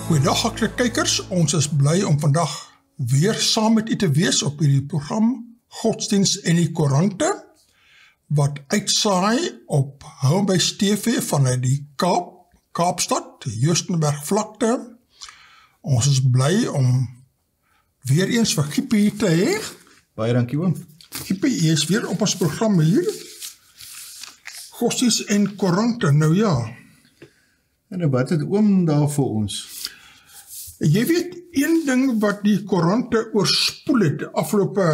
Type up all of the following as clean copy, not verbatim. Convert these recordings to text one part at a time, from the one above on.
Goeiedag hartlike kykers, ons is bly om vandag weer saam met u te wees op hierdie program Godsdiens en die Koerante, wat uitsaai op Homebase TV vanuit die Kaapstad, Justenberg vlakte. Ons is bly om weer eens vir Gippie te hê. Baie dankie oom. Gippie, jy is weer op ons program hier. Godsdiens en Koerante, nou ja. En wat het oom daar vir ons? Jy weet, een ding wat die Koerante oorspoel het, die afgelope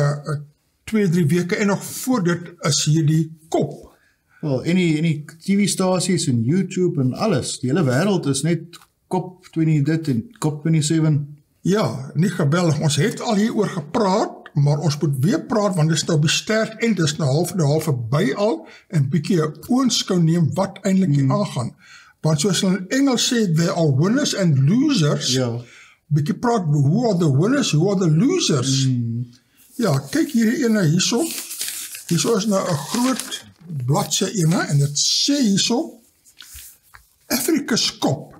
2-3 weke en nog voor dit is hier die kop. Wel, en die TV-stasies en YouTube en alles, die hele wêreld is net kop 20 dit en kop 27. Ja, nie geweldig, ons het al hieroor gepraat, maar ons moet weer praat, want dit is nou besterk en dit is nou half verby al, en bietjie 'n oënskou neem wat eintlik hier aangaan. Want soos in Engels sê, there are winners and losers. Ja. Bietjie praat, who are the winners, who are the losers? Ja, kyk hierdie ene hierso. Hierso is nou 'n groot bladsy ene, en dit sê hierso, Africa's kop,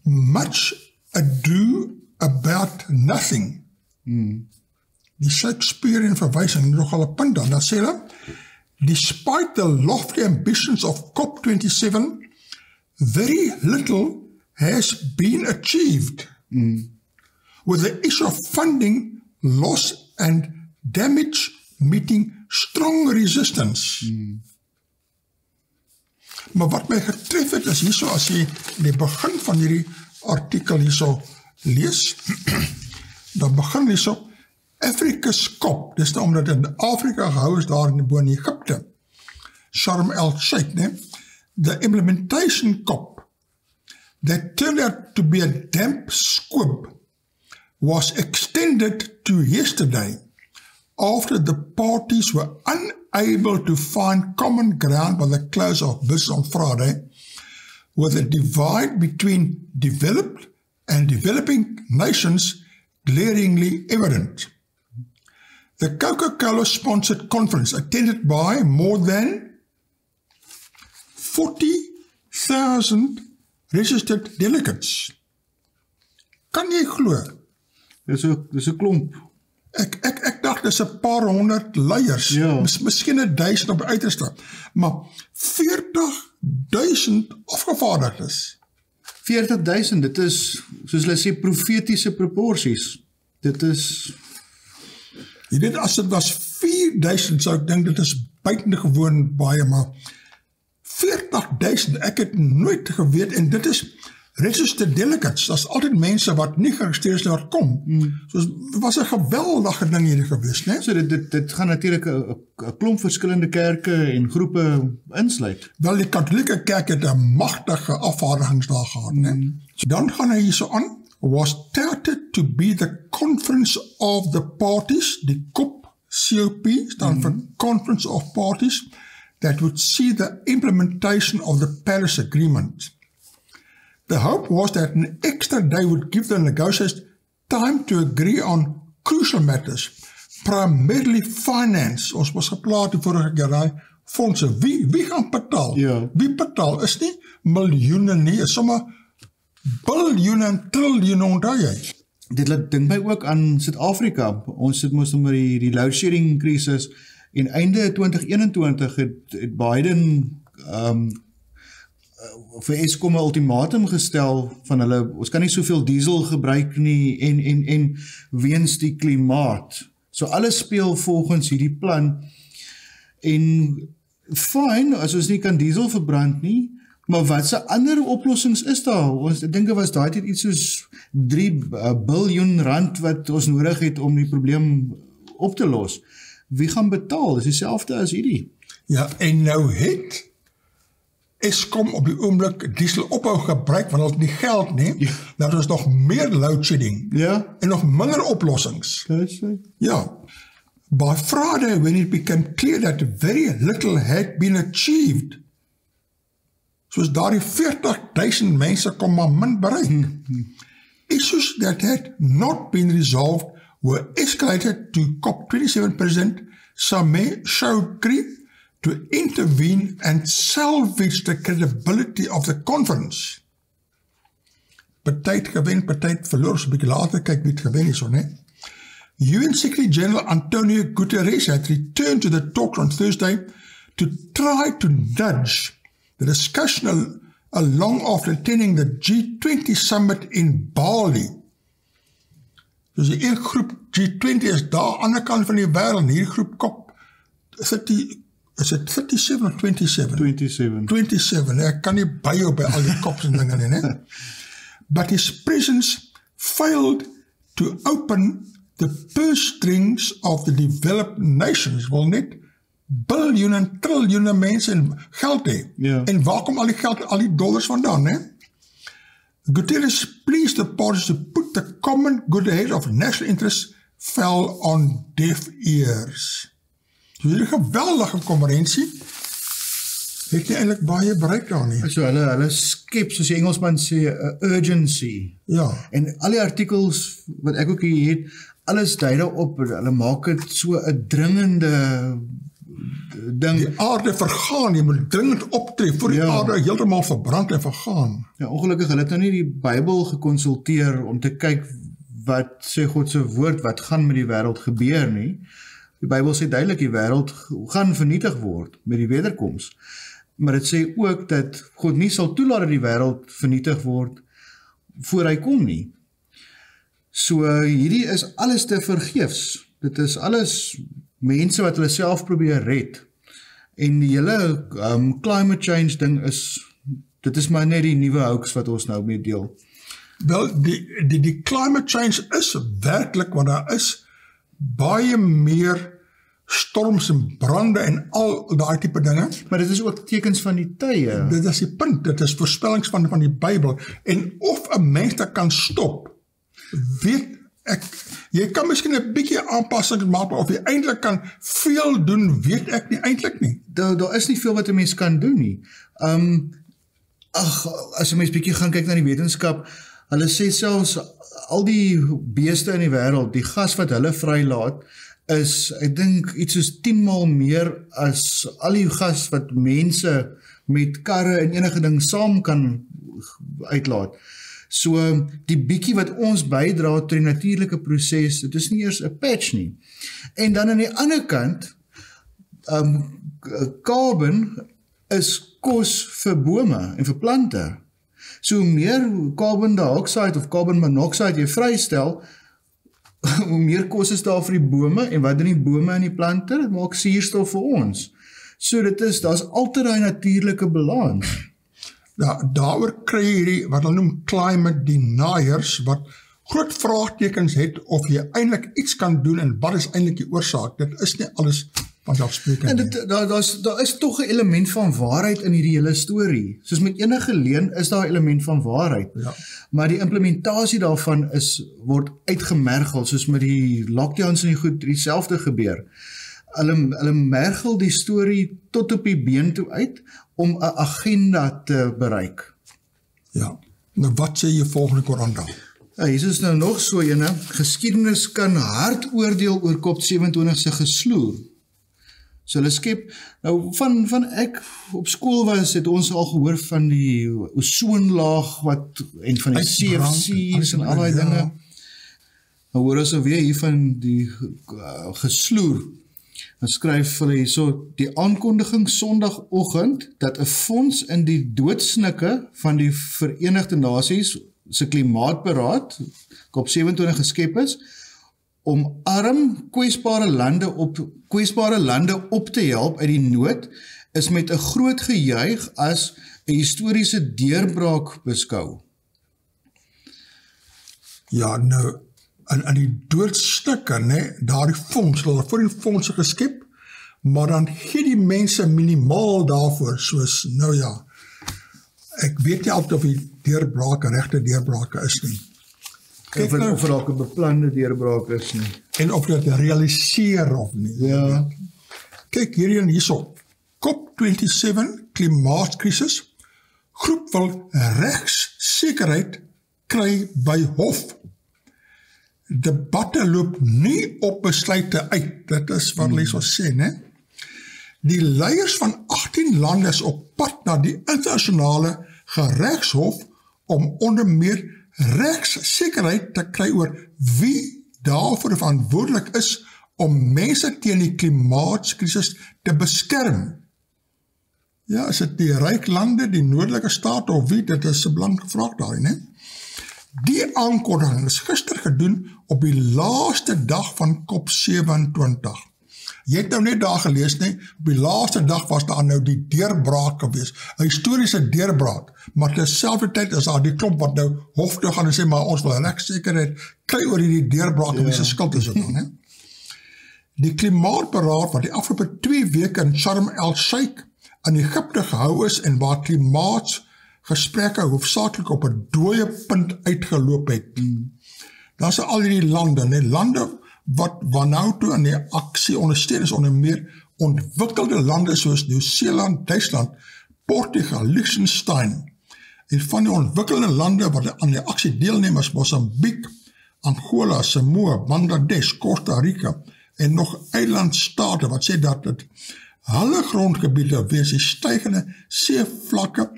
much ado about nothing. Die Shakespearean verwysing, nogal 'n punt dan sê hulle, despite the lofty ambitions of COP27, very little has been achieved, with the issue of funding, loss and damage meeting strong resistance. Maar wat my getref het is hierso, as jy die begin van hierdie artikel hierso lees, dan begin hierso, Africa's kop, dis nou omdat in Afrika gehou is daar in Egypte, Sharm el-Sheikh, ne? The implementation COP that turned out to be a damp squib was extended to yesterday after the parties were unable to find common ground by the close of business on Friday, with the divide between developed and developing nations glaringly evident. The Coca-Cola sponsored conference, attended by more than 40,000 registered delegates. Kan jy glo? Dis 'n klomp. Ek dacht dis 'n paar honderd leiers, Ja. Miskien 1000 op die uiterste, maar 40,000 afgevaardigdes. 40,000, dit is, soos hulle sê, profetiese proporsies. Dit is... Jy weet, as dit was 4,000, sou ek dink dit is buitengewoon baie, maar 40,000, ek het nooit geweet, en dit is registered delegates, dat is altyd mense wat nie geregistreerd is daar kom. So het was 'n geweldige ding hierdie gewees, né? So dit gaan natuurlik 'n klomp verskillende kerke en groepe insluit. Wel, die katholieke kerk het 'n magtige afvaardigings daar gehad, né? So dan gaan hy hierso aan, was touted to be the conference of the parties, die COP, staan vir Conference of Parties, that would see the implementation of the Paris Agreement. The hope was that an extra day would give the negotiators time to agree on crucial matters, primarily finance. Ons was geplaat die vorige keer, daai fondse. Wie gaan betaal? Ja. Wie betaal? Is nie miljoene nie, is sommer biljoene en triljoene, onthou jy? Dit laat dink my ook aan Suid-Afrika. Ons sit mos met die load shedding krisis, en einde 2021 het Biden vir Eskom 'n ultimatum gestel van hulle, ons kan nie soveel diesel gebruik nie en weens die klimaat. So alles speel volgens hierdie plan, en fyn, as ons nie kan diesel verbrand nie, maar wat se ander oplossings is daar? Ons dink dit was daai tyd iets soos 3 biljoen rand wat ons nodig het om die probleem op te los. Wie gaan betaal? Dis dieselfde as hierdie. Ja, en nou het Eskom op die oomblik diesel ophou gebruik, want hulle het nie geld nie, nou is nog meer load shedding, en nog minder oplossings. Ja, by Friday, when it became clear that very little had been achieved, soos daar die 40,000 mense kom maar min bereik. Issues that had not been resolved were escalated to COP27 President Sameh Shoukry to intervene and salvage the credibility of the conference. party het gewen, party het verloor, so 'n bietjie later kyk wie het gewen is, né? UN Secretary General Antonio Guterres had returned to the talks on Thursday to try to nudge the discussion along after attending the G20 summit in Bali. Dus die een groep G20 is daar aan die kant van die wêreld, hierdie groep kop 30, is it 37 of 27? 27, ek kan nie byhou by al die kops en dinge nie, né? But his presence failed to open the purse strings of the developed nations, wil net biljoene en triljoene mense en geld hê. Ja. En waar kom al die geld, al die dollars vandaan, hè? Guterres pleased the parties to put the common good ahead of national interests fell on deaf ears. So hierdie geweldige konferensie het nie eintlik baie bereik daar nie. So hulle skep, soos die Engelsman sê, 'n urgency. Ja. En al die artikels wat ek ook hier het, alles dui daarop, hulle maak dit so 'n dringende ding. Die aarde vergaan, jy moet dringend optree voor die aarde heeltemal verbrand en vergaan. Ja, ongelukkig, hulle het nou nie die Bybel gekonsulteer om te kyk wat sê God se woord, wat gaan met die wêreld gebeur nie. Die Bybel sê duidelik die wêreld gaan vernietig word met die wederkoms. Maar dit sê ook dat God nie sal toelaat dat die wêreld vernietig word voor hy kom nie. So hierdie is alles te vergeefs. Dit is alles mense wat hulle self probeer red. En die hele climate change ding dit is maar net die nuwe hoax wat ons nou mee deel. Wel, die climate change is werklik, want daar is baie meer storms en brande en al daai tipe dinge. Maar dit is ook tekens van die tye. Dit is die punt, dit is voorspellings van die Bybel. En of 'n mens dat kan stop, weet ek, jy kan miskien 'n bietjie aanpassings maak, maar of jy eintlik kan veel doen, weet ek nie eintlik nie. Daar is nie veel wat 'n mens kan doen nie. As 'n mens bietjie gaan kyk na die wetenskap, hulle sê selfs al die beeste in die wêreld, die gas wat hulle vrylaat, is, ek dink, iets soos 10 maal meer as al die gas wat mense met karre en enige ding saam kan uitlaat. So, die bietjie wat ons bydra tot die natuurlike proses, dit is nie eers 'n patch nie. En dan aan die ander kant, carbon is kos vir bome en vir plante. So, hoe meer carbon dioxide of carbon monoxide jy vrystel, hoe meer kos is daar vir die bome, en wat doen die bome en die plante? Dit maak suurstof vir ons. So daar's altyd daai natuurlike balans. Daaroor kry jy hierdie, wat hulle noem climate deniers, wat groot vraagtekens het of jy eintlik iets kan doen en wat is eintlik die oorsaak. Dit is nie alles vanselfsprekend nie. En daar is tog 'n element van waarheid in hierdie hele storie. Soos met enige leuen is daar 'n element van waarheid. Ja. Maar die implementasie daarvan word uitgemergel, soos met die lockdowns en die goed, dieselfde gebeur. Hulle mergel die storie tot op die been toe uit om 'n agenda te bereik. Ja. Nou wat sê jy volgende Koerante? Ja, hier is nou nog so ene. Geskiedenis kan hard oordeel oor COP27 se gesloer. So hulle skep, nou van ek op skool was, het ons al gehoor van die ozonlaag en van die CFC's en al die dinge. Nou hoor ons alweer hier van die gesloer. Dan skryf hulle hierso, die aankondiging Sondagoggend dat 'n fonds in die doodsnikke van die Verenigde Nasies se klimaatberaad COP27 geskep is om arm kwesbare lande op te help uit die nood, is met 'n groot gejuig as 'n historiese deurbraak beskou. Ja, nou aan die doodstikke, né, daardie fonds, hulle voor die fondse geskep, maar dan gee die mense minimaal daarvoor, soos, nou ja, ek weet nie altyd of die deurbrake, regte deurbrake is nie. Kyk nou, of dalk 'n beplande deurbraak is nie. En of dit realiseer of nie. Ja. Kyk hierso, COP27, klimaatkrisis, groep wil regssekerheid kry by hof. Debatte loop nie op besluite uit, dit is wat hulle so sê, né? Die leiers van 18 lande is op pad na die internasionale geregshof om onder meer regssekerheid te kry oor wie daarvoor verantwoordelik is om mense teen die klimaatskrisis te beskerm. Ja, is dit die ryk lande, die noordelike state of wie, dit is 'n belangrike vraag daarin, hè? Die aankondiging is gister gedoen op die laaste dag van COP27. Jy het nou net daar gelees, nee, op die laaste dag was daar nou die deurbraak gewees, 'n historiese deurbraak, maar terselfde tyd is daar die klomp wat nou hof toe gaan en sê, maar ons wil regsekerheid kry oor die deurbraak, en wie se skuld is dit dan, hè? Die klimaatberaad wat die afgelope 2 weke in Sharm el-Sheikh in Egypte gehou is en waar klimaatsgesprekke hoofsaaklik op 'n dooie punt uitgeloop het. Dan is al die lande, nee, lande wat nou toe in die aksie ondersteun is onder meer ontwikkelde lande soos Nieu-Seeland, Duitsland, Portugal, Liechtenstein. En van die ontwikkelde lande wat aan die aksie deelneem is Mosambik, Angola, Samoa, Bangladesh, Costa Rica en nog eilandstate wat sê dat dit hulle grondgebiede weens die stygende seevlakke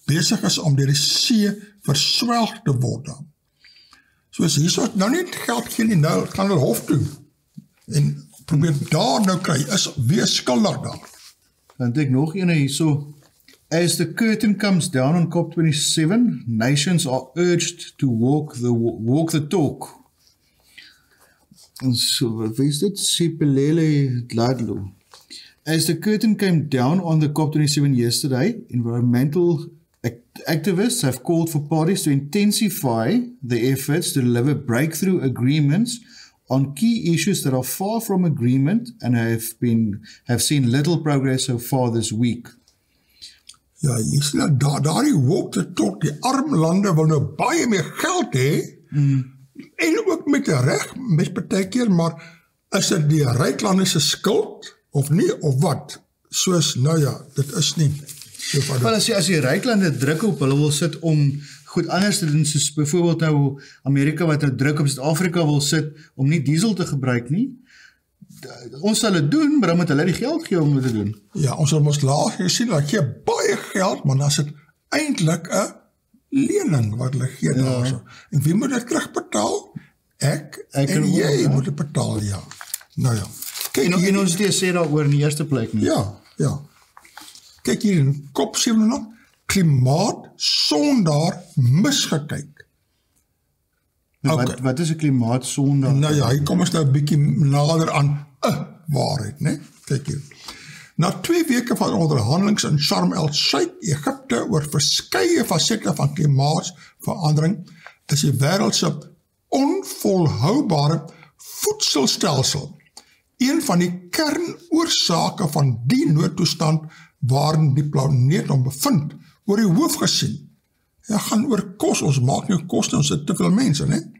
besig is om deur die see verswelg te word. Soos hier is nou nie geld gee nie, nou gaan hulle hof toe en probeer daar nou kry, is wie is skuldig daar? Dan ek nog ene hierso. As the curtain comes down on COP27, nations are urged to walk the talk. En so, wat is dit? Sipelele Dladlo. As the curtain came down on the COP27 yesterday, environmental activists have called for parties to intensify their efforts to deliver breakthrough agreements on key issues that are far from agreement and have seen little progress so far this week. Ja, jy sien dat daardie walk the talk, die arm lande wil nou baie meer geld hê, en ook met die reg, met partykeer, maar is dit die ryk lande se skuld, of nie, of wat? Soos, nou ja, dit is nie. Wel, as die ryk lande druk op, hulle wil sit om goed anders te doen, soos byvoorbeeld nou Amerika wat nou druk op Suid-Afrika wil sit, om nie diesel te gebruik nie, ons sal het doen, maar dan moet hulle die geld gee om dit te doen. Ja, ons sal ons laag gesien, dat gee baie geld, maar dan is dit eintlik 'n lening wat hulle gee daarso. En wie moet dit terugbetaal? Ek en jy moet dit betaal, ja. Nou ja. Kyk, en ons het sê daaroor in die eerste plek nie. Ja. Kyk hier in COP27, klimaat sondaar misgekyk. Wat is 'n klimaat sondaar? Nou ja, hier kom ons nou 'n bietjie nader aan waarheid, né? Kyk hier. Na 2 weke van onderhandelings in Sharm el-Sheikh, Egypte, oor verskeie fasette van klimaatsverandering, is die wêreld se onvolhoubare voedselstelsel een van die kernoorsake van die noodtoestand waarin die planeet hom bevind, oor die hoof gesien. Ja, gaan oor kos, ons maak nie kos, ons het te veel mense, né?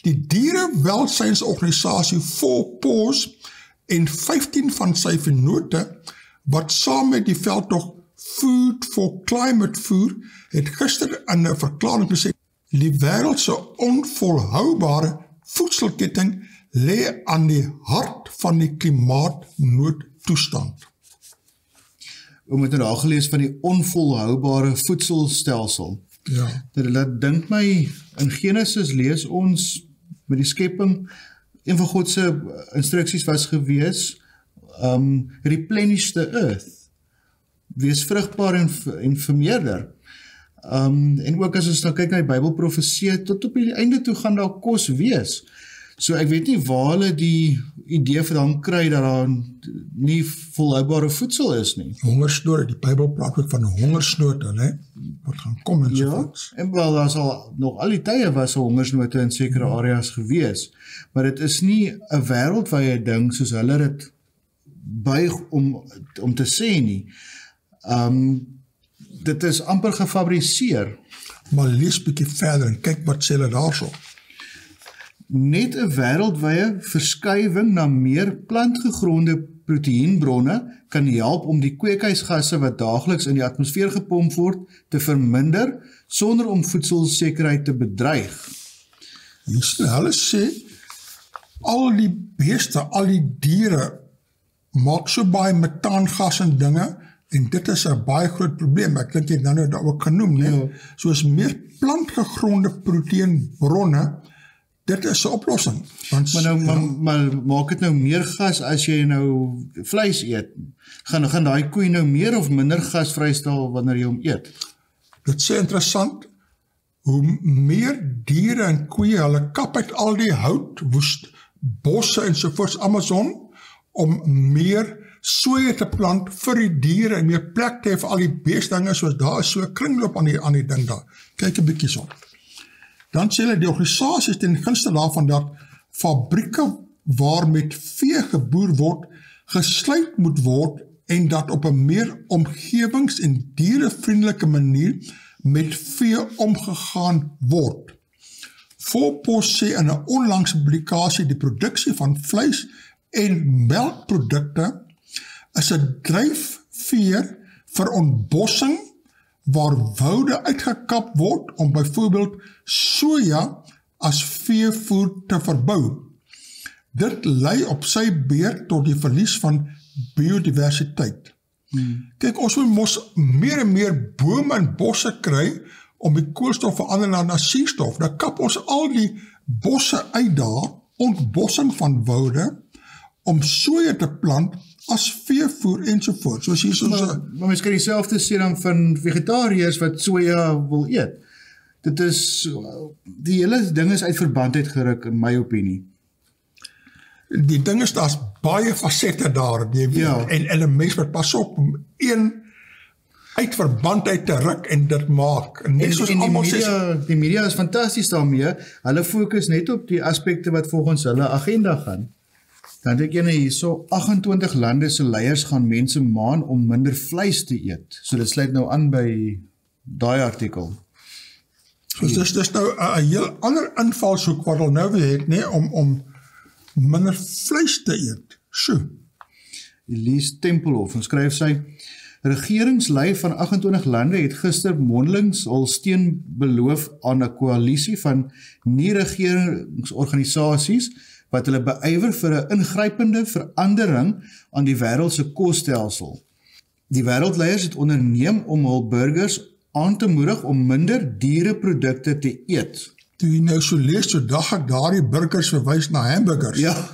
Die dierewelsynsorganisasie FOPOS en 15 van sy vennote, wat saam met die veldtog Food for Climate voer, het gister in 'n verklaring gesê, die wêreld se onvolhoubare voedselketting lê aan die hart van die klimaatnoodtoestand. We moeten daar gelees van die onvolhoubare voedselstelsel. Ja. Dat dink my, in Genesis lees ons met die skepping, een van God se instruksies was gewees, replenish the earth, wees vrugbaar en vermeerder. En ook as ons nou kyk na die Bybelprofeseë, tot op die einde toe gaan daar kos wees. So ek weet nie waar hulle die idee vandaan kry dat daar nie volhoubare voedsel is nie. Hongersnood, die Bybel praat ook van hongersnood, né? Wat gaan kom en so voort. En wel, daar sal nog al die tye was hongersnood in sekere areas gewees, maar dit is nie 'n wêreldwye ding soos hulle dit buig om te sê nie. Dit is amper gefabriseer. Maar lees bietjie verder en kyk wat sê hulle daarso. Net 'n wêreldwye verskuiwing na meer plantgegronde proteïenbronne kan help om die kweekhuisgasse wat daagliks in die atmosfeer gepomp word te verminder sonder om voedselsekerheid te bedreig. Hulle sê al die beeste, al die diere maak so baie metaangas en dinge En dit is 'n baie groot probleem. Ek dink jy het nou dat ook genoem, né? Ja. Soos meer plantgegronde proteïnbronne, dit is 'n oplossing. Want, Maar maak dit nou meer gas as jy nou vleis eet. Gaan daai koei nou meer of minder gas vrystel wanneer jy hom eet? Dit sê interessant, hoe meer diere en koeie, hulle kap uit al die hout, bosse ensovoorts, Amazon, om meer soja te plant vir die diere en meer plek te hê vir al die beestdinge, soos daar is so 'n kringloop aan die ding daar. Kyk 'n bietjie so. Dan sê hulle die organisasies ten gunste daarvan dat fabrieke waar met vee geboer word, gesluit moet word en dat op 'n meer omgewings- en dierevriendelike manier met vee omgegaan word. Voorpos sê in 'n onlangse publikasie die produksie van vleis en melkprodukte is 'n dryfveer vir ontbossing waar woude uitgekap word om byvoorbeeld soja as veevoer te verbou. Dit lei op sy beurt tot die verlies van biodiversiteit. Kyk, ons moet mos meer en meer bome en bosse kry om die koolstof verander na suurstof. Dan kap ons al die bosse uit daar, ontbossing van woude, om soja te plant as veevoer ensovoort. Soos hier Maar mens kan dieselfde sê dan van vegetariërs wat soja wil eet. Dit is, die hele ding is uit verband uitgeruk in my opinie. Die ding is, daar's baie fasette daar, jy weet, Ja. en 'n mens moet pas op om een uit verband uit te ruk en dit maak. En net soos En almal sê, die media is fantasties daarmee. Hulle fokus net op die aspekte wat volgens hulle agenda gaan. Dan dink jy hierso 28 lande se leiers gaan mense maan om minder vleis te eet. So dit sluit nou aan by daai artikel. soos dis nou 'n heel ander invalshoek wat hulle nou weer het, nee, om minder vleis te eet. Sjoe. Elise Tempelhof, en skryf sy, regeringslei van 28 lande het gister mondelings al steun beloof aan 'n koalisie van nie-regeringsorganisasies wat hulle beywer vir 'n ingrypende verandering aan die wêreld se kosstelsel. Die wêreldleiers het onderneem om hul burgers aan te moedig om minder diereprodukte te eet. Toe jy nou so lees, so dag ek daardie burgers verwys na hamburgers. Ja.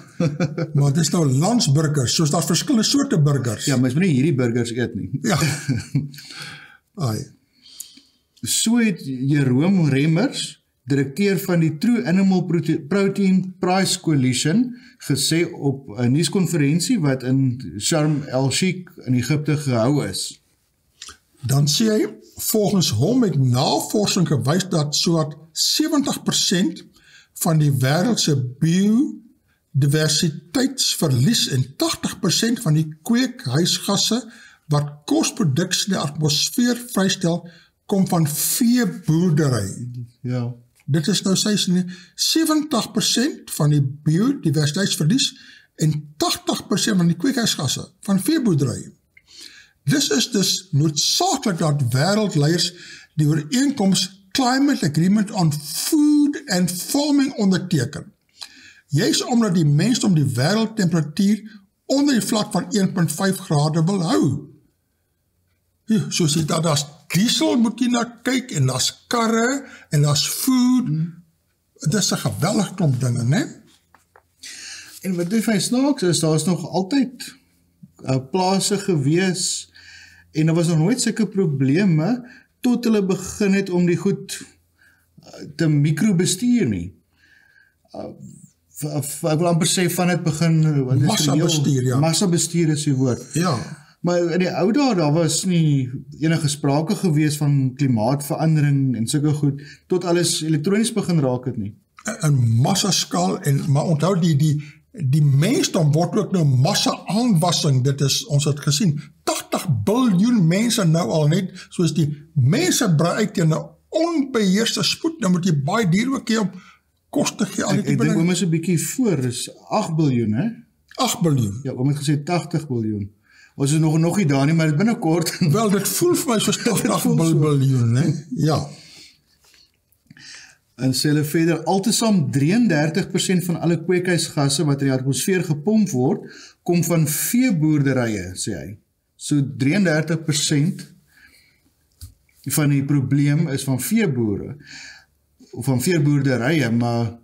Maar dit is nou landsburgers, soos daar verskillende soorte burgers. Ja, mens moet nie hierdie burgers eet nie. Ja. Ai. So het Jerome Remmers, direkteur van die True Animal Protein Price Coalition, gesê op 'n nuuskonferensie wat in Sharm el-Sheikh in Egipte gehou is. Dan sê hy, volgens hom het navorsing gewys dat sowat 70% van die wêreld se biodiversiteitsverlies en 80% van die kweekhuisgasse wat kosproduksie in die atmosfeer vrystel, kom van veeboerdery. Ja. Dit is nou sy sê 70% van die biodiversiteitsverlies en 80% van die kweekhuisgasse van veeboerdery. Dis is dus noodsaaklik dat wêreldleiers die ooreenkoms Climate Agreement on Food and Farming onderteken. Juist omdat die mensdom die wêreldtemperatuur onder die vlak van 1,5 grade wil hou. Ja, soos jy dat as diesel moet jy na kyk, en as karre, en as food, dit is 'n geweldig klomp dinge, né? En wat dit vir snaaks is, daar is nog altyd plase gewees, en daar was nog nooit sulke probleme, tot hulle begin het om die goed te mikrobestuur nie. Ek wil amper sê van het begin, Massabestuur, ja. Massabestuur is die woord. Ja. Maar in die ou dae, daar was nie enige sprake gewees van klimaatverandering en sulke goed, tot alles elektronies begin raak het nie. 'n massaskaal, maar onthou die mensdom word ook nou massa aanwassing, dit is, ons het gesien, 80 biljoen mense nou al net, soos die mense brei uit teen 'n onbeheerste spoed, nou moet jy baie duur ook hier op kos te gee. Ek dink oom is 'n bietjie voor, is 8 biljoen, hè? 8 biljoen. Ja, oom het gesê 80 biljoen. Ons is nog nie daar nie, maar dit binnekort. Wel, dit voel vir my soos 80 biljoen, hè? Ja. En sê hulle verder, altesaam 33% van alle kweekhuisgasse wat in die atmosfeer gepomp word, kom van veeboerderye, sê hy. So 33% van die probleem is van veeboere, of van veeboerderye, maar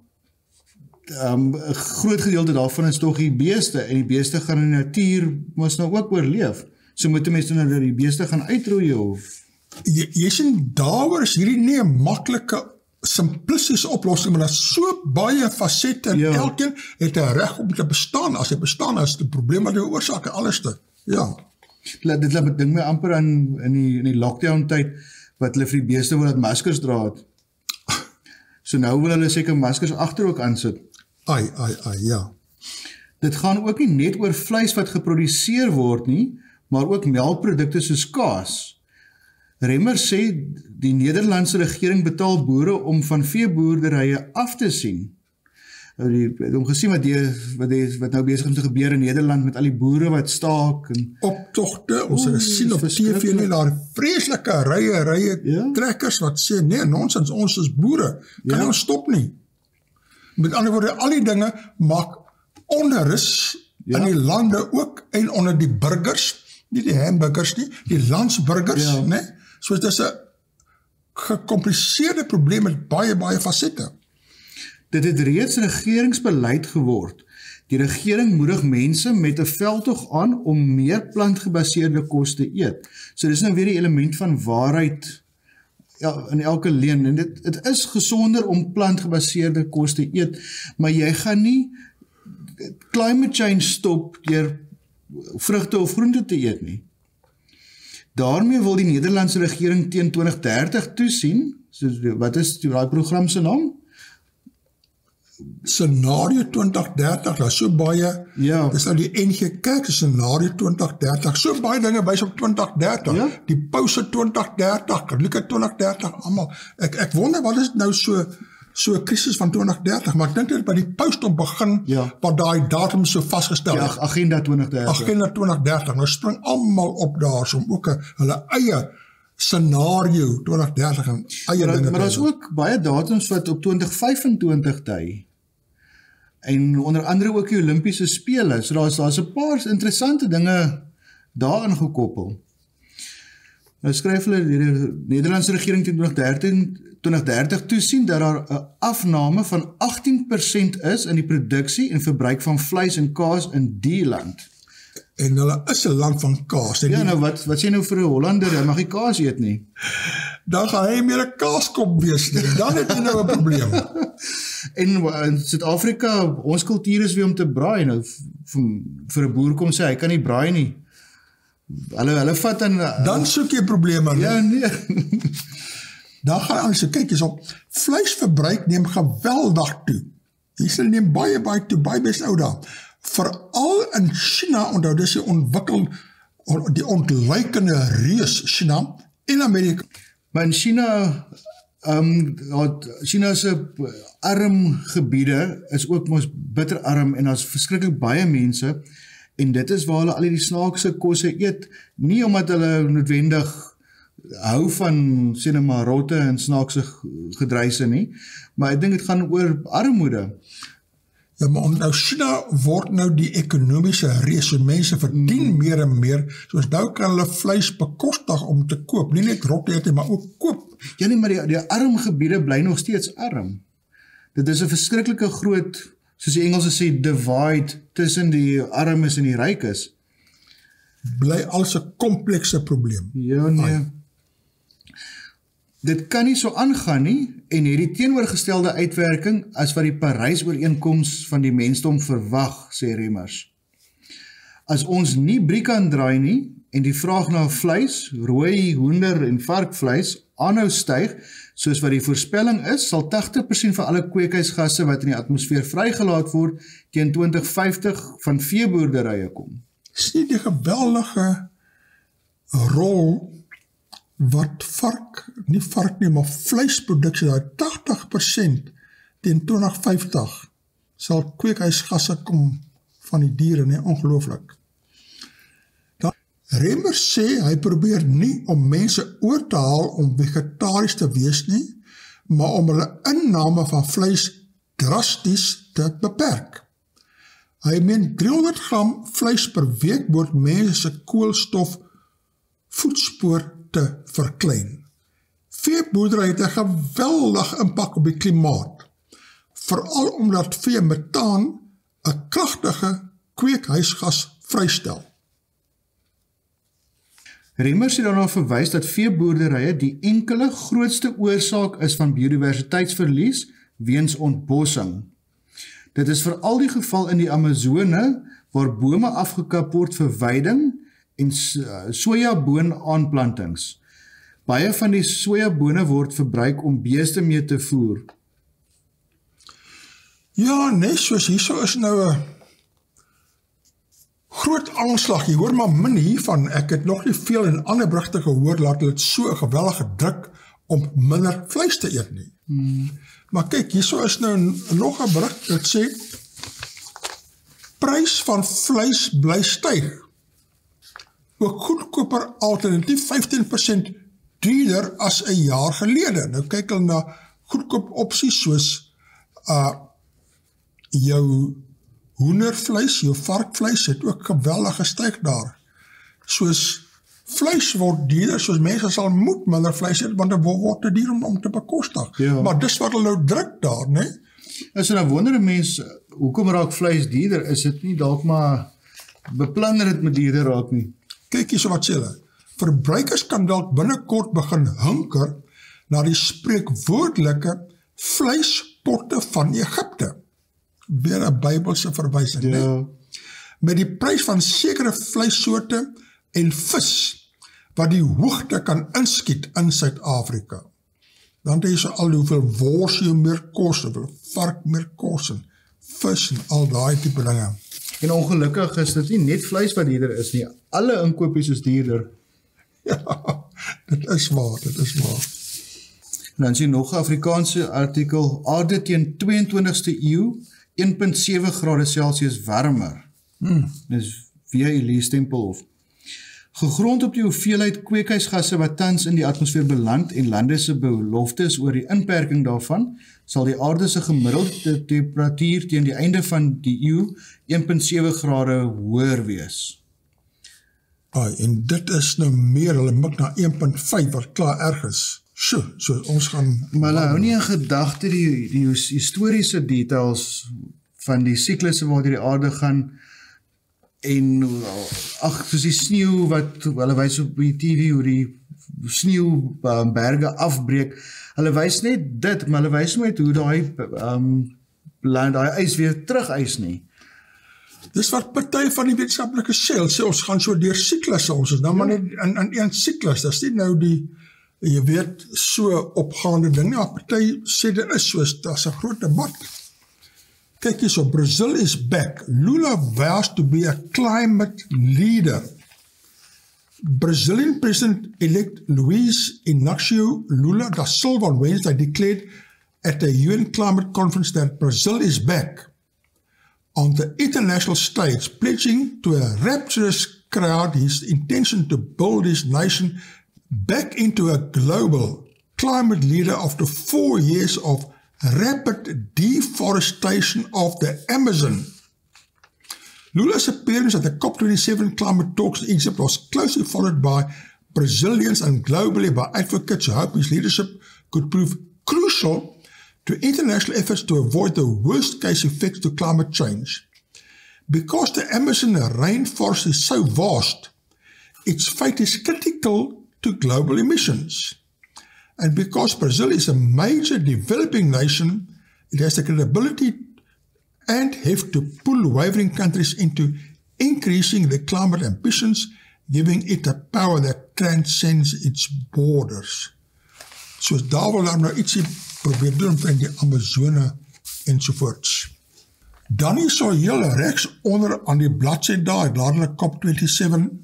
'n groot gedeelte daarvan is tog die beeste, en die beeste gaan in die natuur mos nou ook oorleef. So moet mense nou dat die beeste gaan uitroei of... Jy sien, daaroor is hierdie nie 'n maklike, simplistiese oplossing, maar daar is so baie fasette, en elkeen het 'n reg om te bestaan. As hy bestaan, is die probleem wat hy oorsaak en alles te. Ja. Dit laat dink my amper aan in die lockdown tyd, wat hulle vir die beeste wil dat maskers dra het. So nou wil hulle seker maskers agter ook aansit. Ai, ja. Dit gaan ook nie net oor vleis wat geproduseer word nie, maar ook melkprodukte soos kaas. Remmer sê die Nederlandse regering betaal boere om van veeboerderye af te sien. Om gesien wat nou besig om te gebeur in Nederland met al die boere wat staak en optogte, ons sien op TV nie, daar vreeslike rye trekkers wat sê, nee, nonsens, ons is boere, kan ons stop nie. Met ander woorde, al die dinge maak onrus in die lande ook, en onder die burgers, nie die hamburgers nie, die landsburgers, nee, so dit is 'n gecompliseerde probleem met baie fasette. Dit het reeds regeringsbeleid geword. Die regering moedig mense met 'n veldtog aan om meer plantgebaseerde kos te eet. So dis nou weer die element van waarheid in elke leen. En dit is gesonder om plantgebaseerde kos te eet, maar jy gaan nie climate change stop deur vrugte of groente te eet nie. Daarmee wil die Nederlandse regering teen 2030 toesien, so wat is die program se naam? Scenario 2030, daar is so baie, dis nou die NG Kerk, scenario 2030, so baie dinge wys op 2030, die Pause 2030, Katolieke 2030, allemaal, ek wonder wat is nou so 'n krisis van 2030, maar ek dink dit by die Pausdom begin, wat daai datum so vasgestel is. Agenda 2030. Agenda 2030, nou spring allemaal op daar, so om ook hulle eie scenario 2030 en eie dinge. Maar daar is ook baie datums wat op 2025 dui. En onder andere ook die Olympiese Spele. So daar's 'n paar interessante dinge daarin gekoppel. Nou skryf hulle die Nederlandse regering teen 2030 toesien dat daar 'n afname van 18% is in die produksie en verbruik van vleis en kaas in die land. En hulle is 'n land van kaas. Ja, nou wat sê nou vir 'n Hollander, hy mag nie kaas eet nie. Dan gaan hy meer 'n kaaskop wees nie. Dan het jy nou 'n probleem. En in Suid-Afrika, ons kultuur is weer om te braai. Nou vir 'n boer kom sê hy kan nie braai nie. Hulle vat dan soek jy probleme. Ja, nee. Dan gaan alles so kyk, vleisverbruik neem geweldig toe. Hier neem baie toe, baie best ou daar. Veral in China, onthou dis die ontluikende reus China en Amerika. Maar in China, China se arm gebiede is ook mos bitter arm en daar's verskriklik baie mense en dit is waar hulle al die snaakse kosse eet, nie omdat hulle noodwendig hou van sê nou maar rotte en snaakse gedryse nie, maar ek dink dit gaan oor armoede. Ja, maar nou China word nou die ekonomiese reus, so mense verdien meer en meer, soos nou kan hulle vleis bekostig om te koop, nie net rotte eet, maar ook koop. Ja nie, maar die arm gebiede bly nog steeds arm. Dit is 'n verskriklike groot, soos die Engelse sê, divide tussen die armes en die rykes. Bly als 'n komplekse probleem. Ja nee. Dit kan nie so aangaan nie en het die teenoorgestelde uitwerking as wat die Parys-ooreenkoms van die mensdom verwag, sê Remmers. As ons nie brie kan draai nie en die vraag na vleis, rooi, hoender en varkvleis aanhou styg, soos wat die voorspelling is, sal 80% van alle kweekhuisgasse wat in die atmosfeer vrygelaat word teen 2050 van veeboerderye kom. Sien die geweldige rol wat maar vleisproduksie, 80% teen 2050 sal kweekhuisgasse kom van die diere, nie, ongelooflik. Remmers sê, hy probeer nie om mense oor te haal om vegetaries te wees nie, maar om hulle inname van vleis drasties te beperk. Hy meen 300 gram vleis per week word mense se koolstof voetspoor te verklein. Veeboerdery het 'n geweldige impak op die klimaat, veral omdat veemetaan 'n kragtige kweekhuisgas vrystel. Remmers het daarna verwys dat veeboerderye die enkele grootste oorsaak is van biodiversiteitsverlies weens ontbossing. Dit is veral die geval in die Amazone, waar bome afgekap word vir weiding en sojaboon-aanplantings. Baie van die sojabone word verbruik om beeste mee te voer. Ja, nee, soos hierso is nou 'n groot aanslag. Jy hoor maar min hiervan. Ek het nog nie veel in ander berigte gehoor laat hulle so 'n gewellige druk om minder vleis te eet nie. Maar kyk, hierso is nou nog 'n berig wat sê prys van vleis bly styg. Ook goedkoper alternatief 15% duurder as 'n jaar gelede. Nou kyk hulle na goedkoop opsies soos jou hoendervleis, jou varkvleis het ook geweldig gestyg daar. Soos vleis word duurder, soos mense sal moet minder vleis eet, want dit word te duur om te bekostig. Ja. Maar dis wat hulle nou druk daar, né? As jy nou wonder 'n mens, hoekom raak vleis duurder? Is dit nie dalk maar beplanner dit met duurder raak nie? Kyk hierso wat sê hulle. Verbruikers kan dalk binnekort begin hunker na die spreekwoordelike vleispotte van Egipte. Weer 'n Bybelse verwysing, Ja. né? Met die prys van sekere vleissoorte en vis wat die hoogte kan inskiet in Suid-Afrika. Dan het jy so al hoeveel wors jy meer kos, hoeveel vark meer kos en vis en al daai tipe dinge. En ongelukkig is dit nie net vleis wat duurder is nie. Alle inkopies is duurder. Ja, dit is waar, dit is waar. En dan sien nog 'n Afrikaanse artikel, aarde teen 22ste eeu, 1.7 grade Celsius warmer. Dis via Elise Tempelhof. Gegrond op die hoeveelheid kweekhuisgasse wat tans in die atmosfeer beland en lande se beloftes oor die inperking daarvan, sal die aarde se gemiddelde temperatuur teen die einde van die eeu 1.7 grade hoër wees. En dit is nou meer, hulle mik na 1.5 wat klaar erg is. So ons gaan... Maar hulle hou nie in gedagte die historiese details van die siklusse waar die aarde gaan en soos die sneeu wat hulle wys op die TV hoe die sneeuberge afbreek. Hulle wys net dit, maar hulle wys nooit hoe daai ys weer terug nie. Dis wat party van die wetenskaplike sê ons gaan so deur siklusse, ons is nou maar net in een siklus, dis nie nou die, jy weet, so opgaande ding, ja, party sê dit is soos, dat is 'n groot debat. Kyk hier so, Brazil is back. Lula vows to be a climate leader. Brazilian President-elect Luiz Inácio Lula da Silva on Wednesday declared at the UN climate conference that Brazil is back on the international stage, pledging to a rapturous crowd his intention to build his nation back into a global climate leader after 4 years of rapid deforestation of the Amazon. Lula's appearance at the COP27 climate talks in Egypt was closely followed by Brazilians and globally by advocates who hope his leadership could prove crucial to international efforts to avoid the worst-case effects to climate change. Because the Amazon rainforest is so vast, its fate is critical to global emissions. And because Brazil is a major developing nation, it has the credibility and have to pull wavering countries into increasing their climate ambitions, giving it a power that transcends its borders. So daar wil daar nou ietsie probeer doen van die Amazone ensovoorts. Dan is so heel rechts onder aan die bladsy daar, dadelik COP27.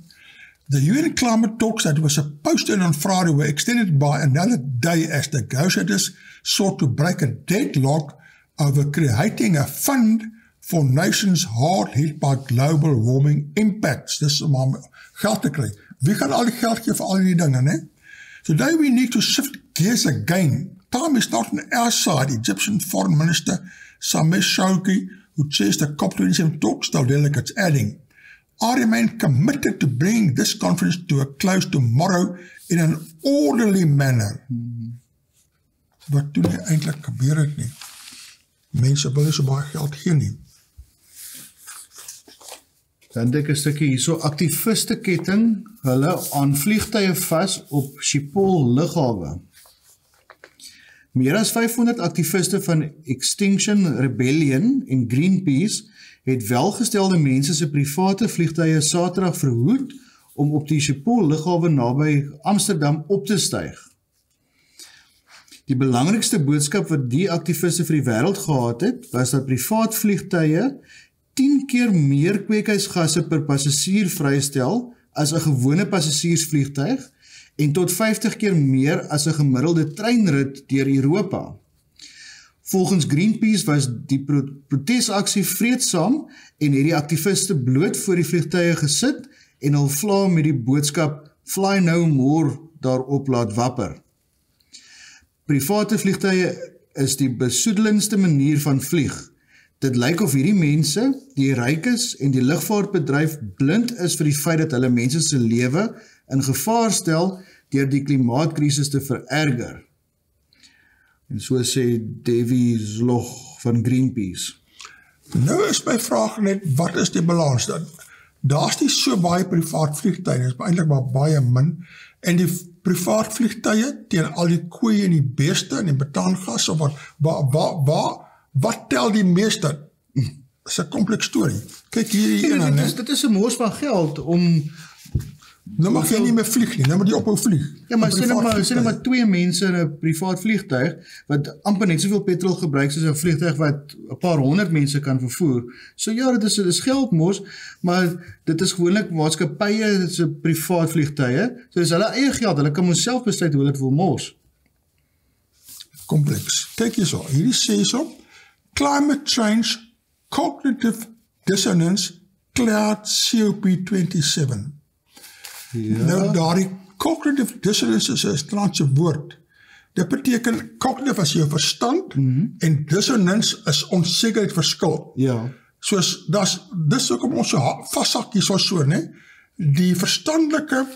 The UN climate talks that were supposed to end on Friday were extended by another day as negotiators sought to break a deadlock over creating a fund for nations hard hit by global warming impacts. Dis om geld te kry. Wie gaan al die geld gee vir al die dinge, ne? Today we need to shift gears again. Time is not on our side. Egyptian Foreign Minister Sameh Shouki, who chairs the COP27 talks, told delegates, adding, I remain committed to bringing this conference to a close tomorrow in an orderly manner. Wat toe nie eintlik gebeur het nie. Mense wil nie so baie geld gee nie. Dan dink ek 'n stukkie hierso, aktiviste ketting, hulle aan vliegtuie vas op Schiphol lughawe. Meer as 500 aktiviste van Extinction Rebellion en Greenpeace het welgestelde mense se private vliegtuie Saterdag verhoed om op die Schiphol lughawe naby Amsterdam op te styg. Die belangrikste boodskap wat die aktiviste vir die wêreld gehad het, was dat privaat vliegtuie 10 keer meer kweekhuisgasse per passasier vrystel as 'n gewone passasiersvliegtuig en tot 50 keer meer as 'n gemiddelde treinrit deur Europa. Volgens Greenpeace was die protesaksie vreedsaam en het die aktiviste bloot voor die vliegtuie gesit en hul vla met die boodskap "Fly no more" daarop laat wapper. Private vliegtuie is die besoedelendste manier van vlieg. Dit lyk of hierdie mense, die ryk is en die lugvaartbedryf blind is vir die feit dat hulle mense se lewe in gevaar stel deur die klimaatkrisis te vererger. En so sê Davy Zlog van Greenpeace. Nou is my vraag net, wat is die balans dan? Daar's nie so baie privaat vliegtuie, dit is eintlik maar baie min, en die privaat vliegtuie teen al die koeie en die beeste en die betaangas, of wat tel die meeste? Dis 'n kompleks storie. Kyk hierdie ene, né? Dit is 'n mors van geld om... Nou mag jy nie meer vlieg nie, nou moet jy ophou vlieg. Ja, maar sien maar 2 mense in 'n privaat vliegtuig, wat amper net soveel petrol gebruik soos 'n vliegtuig wat 'n paar honderd mense kan vervoer. So ja, dit is geldmors, maar dit is gewoonlik maatskappye, dit is 'n privaat vliegtuie, so dis hulle eie geld, hulle kan mos self besluit hoe hulle dit wil mors. Kompleks. Kyk hierso, hierdie sê so, climate change, cognitive dissonance, cloud COP27. Ja. Nou, daardie cognitive dissonance is 'n Franse woord. Dit beteken cognitive as jou verstand, en dissonance is onsekerheid verskil. Ja. Soos, dis ook om ons so vassak hier so, né? Die verstandelike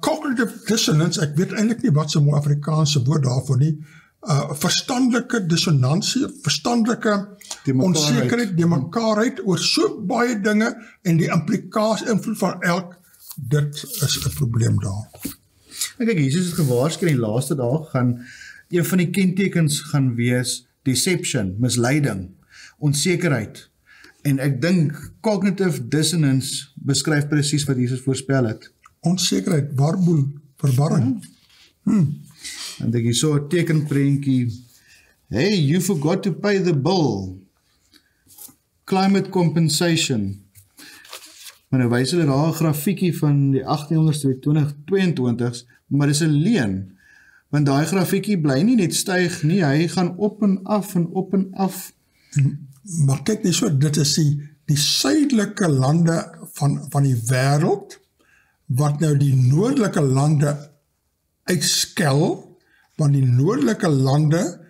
cognitive dissonance, ek weet eintlik nie wat so 'n mooi Afrikaanse woord daarvoor nie, verstandelike dissonansie, verstandelike onsekerheid, die mekaarheid oor so baie dinge en die implikasie, invloed van elk, dit is 'n probleem daar. En kyk, Jesus het gewaarsku in die laaste dae gaan een van die kentekens gaan wees deception, misleiding, onsekerheid. En ek dink cognitive dissonance beskryf presies wat Jesus voorspel het. Onsekerheid, warboel, verwarring. En dink jy so 'n tekenprentjie, hey, you forgot to pay the bill. Climate compensation. Maar nou wys hulle daar 'n grafiekie van die 1800s tot die 2022s, maar dis 'n leuen. Want daai grafiekie bly nie net styg nie, hy gaan op en af en op en af. Maar kyk nie so, dit is die suidelike lande van die wêreld, wat nou die noordelike lande uitskel, want die noordelike lande,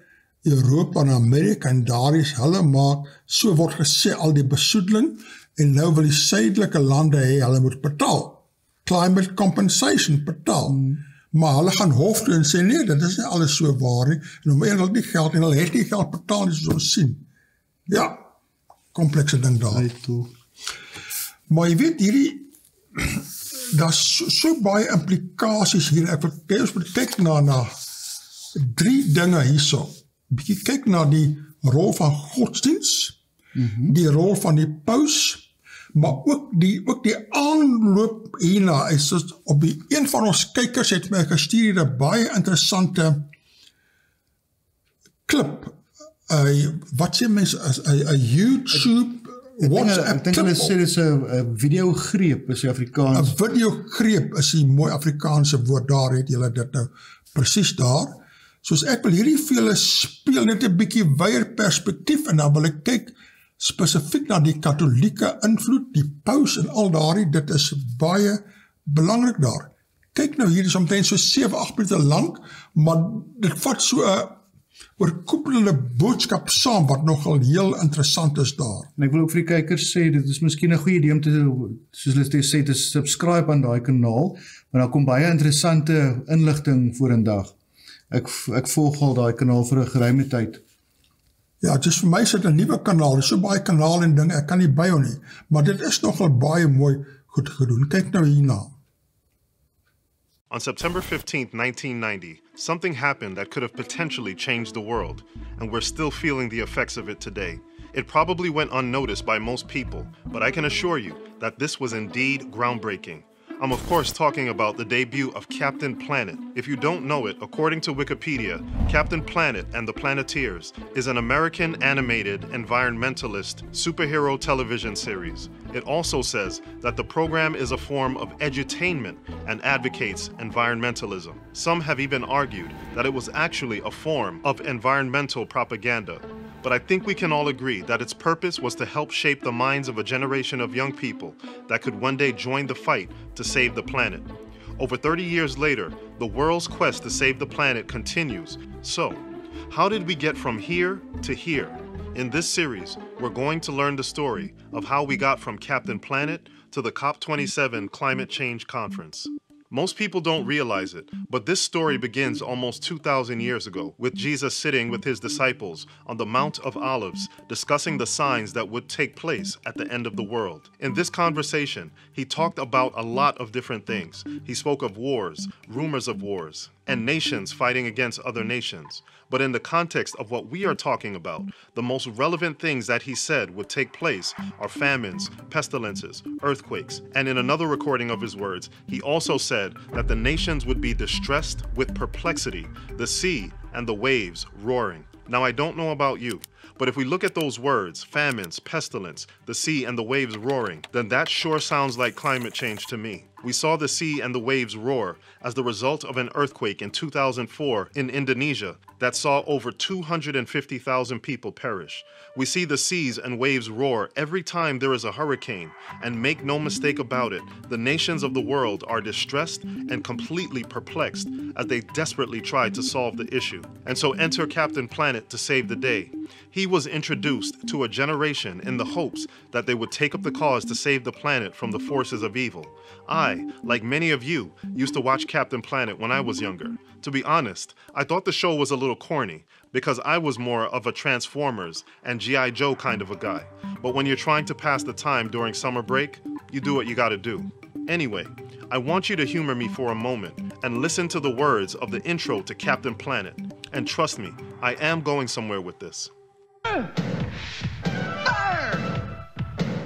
Europa en Amerika en daar is hulle maak, so word gesê al die besoedeling, en nou wil die suidelike lande hê, hulle moet betaal. Climate compensation betaal. Maar hulle gaan hof toe en sê, nee, dit is nie alles so waar nie, en om hulle nie geld, en hulle het nie geld betaal, nie soos ons sien. Ja, komplekse ding daar. Maar jy weet, daar is so baie implikasies hier, ek wil kyk na 3 dinge hierso. Bietjie kyk na die rol van godsdiens, die rol van die paus, maar ook die aanloop hierna, is op die een van ons kykers het my gestuur 'n baie interessante klip, wat sê mense, 'n YouTube WhatsApp klip. Ek dink hulle sê dit is 'n videogreep, is die Afrikaans. 'n videogreep is die mooi Afrikaanse woord, daar het julle dit nou presies daar. Soos ek wil hierdie vir julle speel net 'n bietjie wyeer perspektief, en dan wil ek kyk spesifiek na die katholieke invloed, die paus en al daardie, dit is baie belangrik daar. Kyk nou, hier is omtrent so 7-8 minute lank, maar dit vat so oorkoepelende boodskap saam, wat nogal heel interessant is daar. En ek wil ook vir die kykers sê, dit is miskien 'n goeie idee om te, soos hulle sê, te subscribe aan daai kanaal, want daar kom baie interessante inligting vorendag. Ek volg al daai kanaal vir 'n geruime tyd. Ja, dus vir my is dit 'n nuwe kanaal, so baie kanaal en dinge, ek kan nie byhou nie, maar dit is nogal baie mooi goed gedoen. Kyk nou hierna. On September 15, 1990, something happened that could have potentially changed the world, and we're still feeling the effects of it today. It probably went unnoticed by most people, but I can assure you that this was indeed groundbreaking. I'm of course talking about the debut of Captain Planet. If you don't know it, according to Wikipedia, Captain Planet and the Planeteers is an American animated environmentalist superhero television series. It also says that the program is a form of edutainment and advocates environmentalism. Some have even argued that it was actually a form of environmental propaganda. But I think we can all agree that its purpose was to help shape the minds of a generation of young people that could one day join the fight to save the planet. Over 30 years later, the world's quest to save the planet continues. So, how did we get from here to here? In this series, we're going to learn the story of how we got from Captain Planet to the COP27 Climate Change Conference. Most people don't realize it, but this story begins almost 2,000 years ago, with Jesus sitting with his disciples on the Mount of Olives, discussing the signs that would take place at the end of the world. In this conversation, he talked about a lot of different things. He spoke of wars, rumors of wars, and nations fighting against other nations. But in the context of what we are talking about, the most relevant things that he said would take place are famines, pestilences, earthquakes, and in another recording of his words, he also said that the nations would be distressed with perplexity, the sea and the waves roaring. Now, I don't know about you, but if we look at those words, famines, pestilence, the sea and the waves roaring, then that sure sounds like climate change to me. We saw the sea and the waves roar as the result of an earthquake in 2004 in Indonesia that saw over 250,000 people perish. We see the seas and waves roar every time there is a hurricane, and make no mistake about it, the nations of the world are distressed and completely perplexed as they desperately try to solve the issue. And so enter Captain Planet to save the day. He was introduced to a generation in the hopes that they would take up the cause to save the planet from the forces of evil. I, like many of you, used to watch Captain Planet when I was younger. To be honest, I thought the show was a little corny because I was more of a Transformers and G.I. Joe kind of a guy. But when you're trying to pass the time during summer break, you do what you gotta do. Anyway, I want you to humor me for a moment and listen to the words of the intro to Captain Planet. And trust me, I am going somewhere with this. Fire!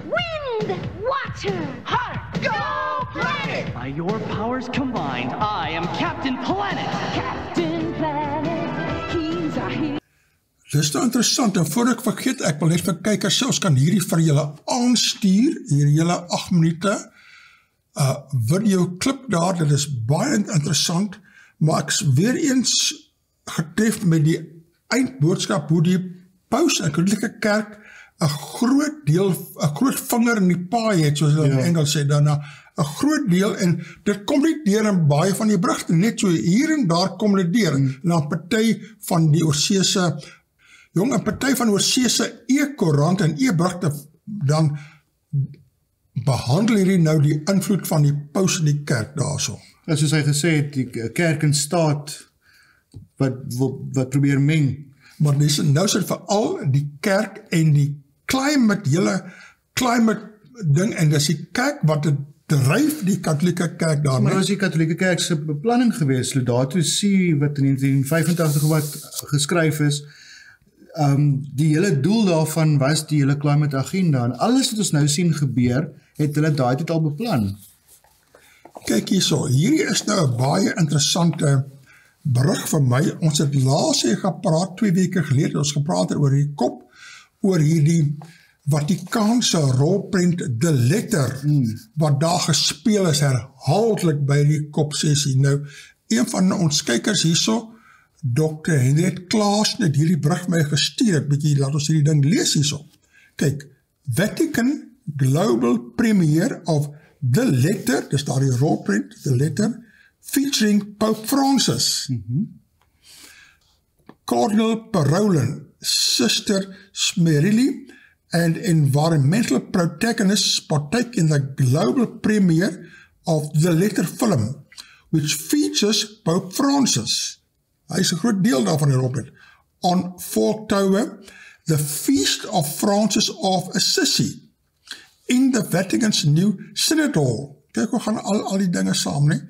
Wind! Water! Heart! Go planet! By your powers combined, I am Captain Planet! Captain Planet, he's our hero. Dis nou interessant, en voor ek vergeet, ek wil net vir kykers selfs kan hierdie vir julle aanstuur, hierdie julle 8 minute video klip daar, dit is baie interessant, maar ek is weer eens getref met die eindboodskap, hoe die paus en katholieke kerk 'n groot vinger in die paai het, soos hulle in Engels sê, daarna 'n groot deel, en dit kom nie deur in baie van die berigte, net so hier en daar kom dit deur, en dan party van die oorseese, en party van oorseese Koerante en berigte, dan behandel hierdie nou die invloed van die paus in die kerk daarso. En soos hy gesê het, die kerk en staat, wat probeer meng. Maar nou is dit veral die kerk en die climate ding, en dis die kerk wat het dryf die katholieke kerk daarmee. Maar as die katholieke kerk se beplanning gewees, Laudato Si, wat in 1985 wat geskryf is, die hele doel daarvan was die hele climate agenda, en alles wat ons nou sien gebeur, het hulle daai tyd al beplan. Kyk hierso, hierdie is nou 'n baie interessante berig vir my. Ons het laas gepraat, 2 weke gelede, ons gepraat oor die kop, oor hierdie Vatikaanse rolprent De Letter, wat daar gespeel is herhaaldelik by die kopsessie. Nou, een van ons kykers hierso, Dr. Henriette Klaas, het hierdie berig my gestuur, het bietjie, laat ons hierdie ding lees hierso. Kyk, Vatican Global Premiere of The Letter, dis daar die rolprent, The Letter, featuring Pope Francis. Cardinal Parolin, Sister Smerili, and environmental protagonists partake in the global premiere of the Letter film, which features Pope Francis. Hy is 'n groot deel daarvan in Robert. On 4 October, the Feast of Francis of Assisi in the Vatican's new Synod Hall. Kyk, hoe gaan al die dinge saam, nie?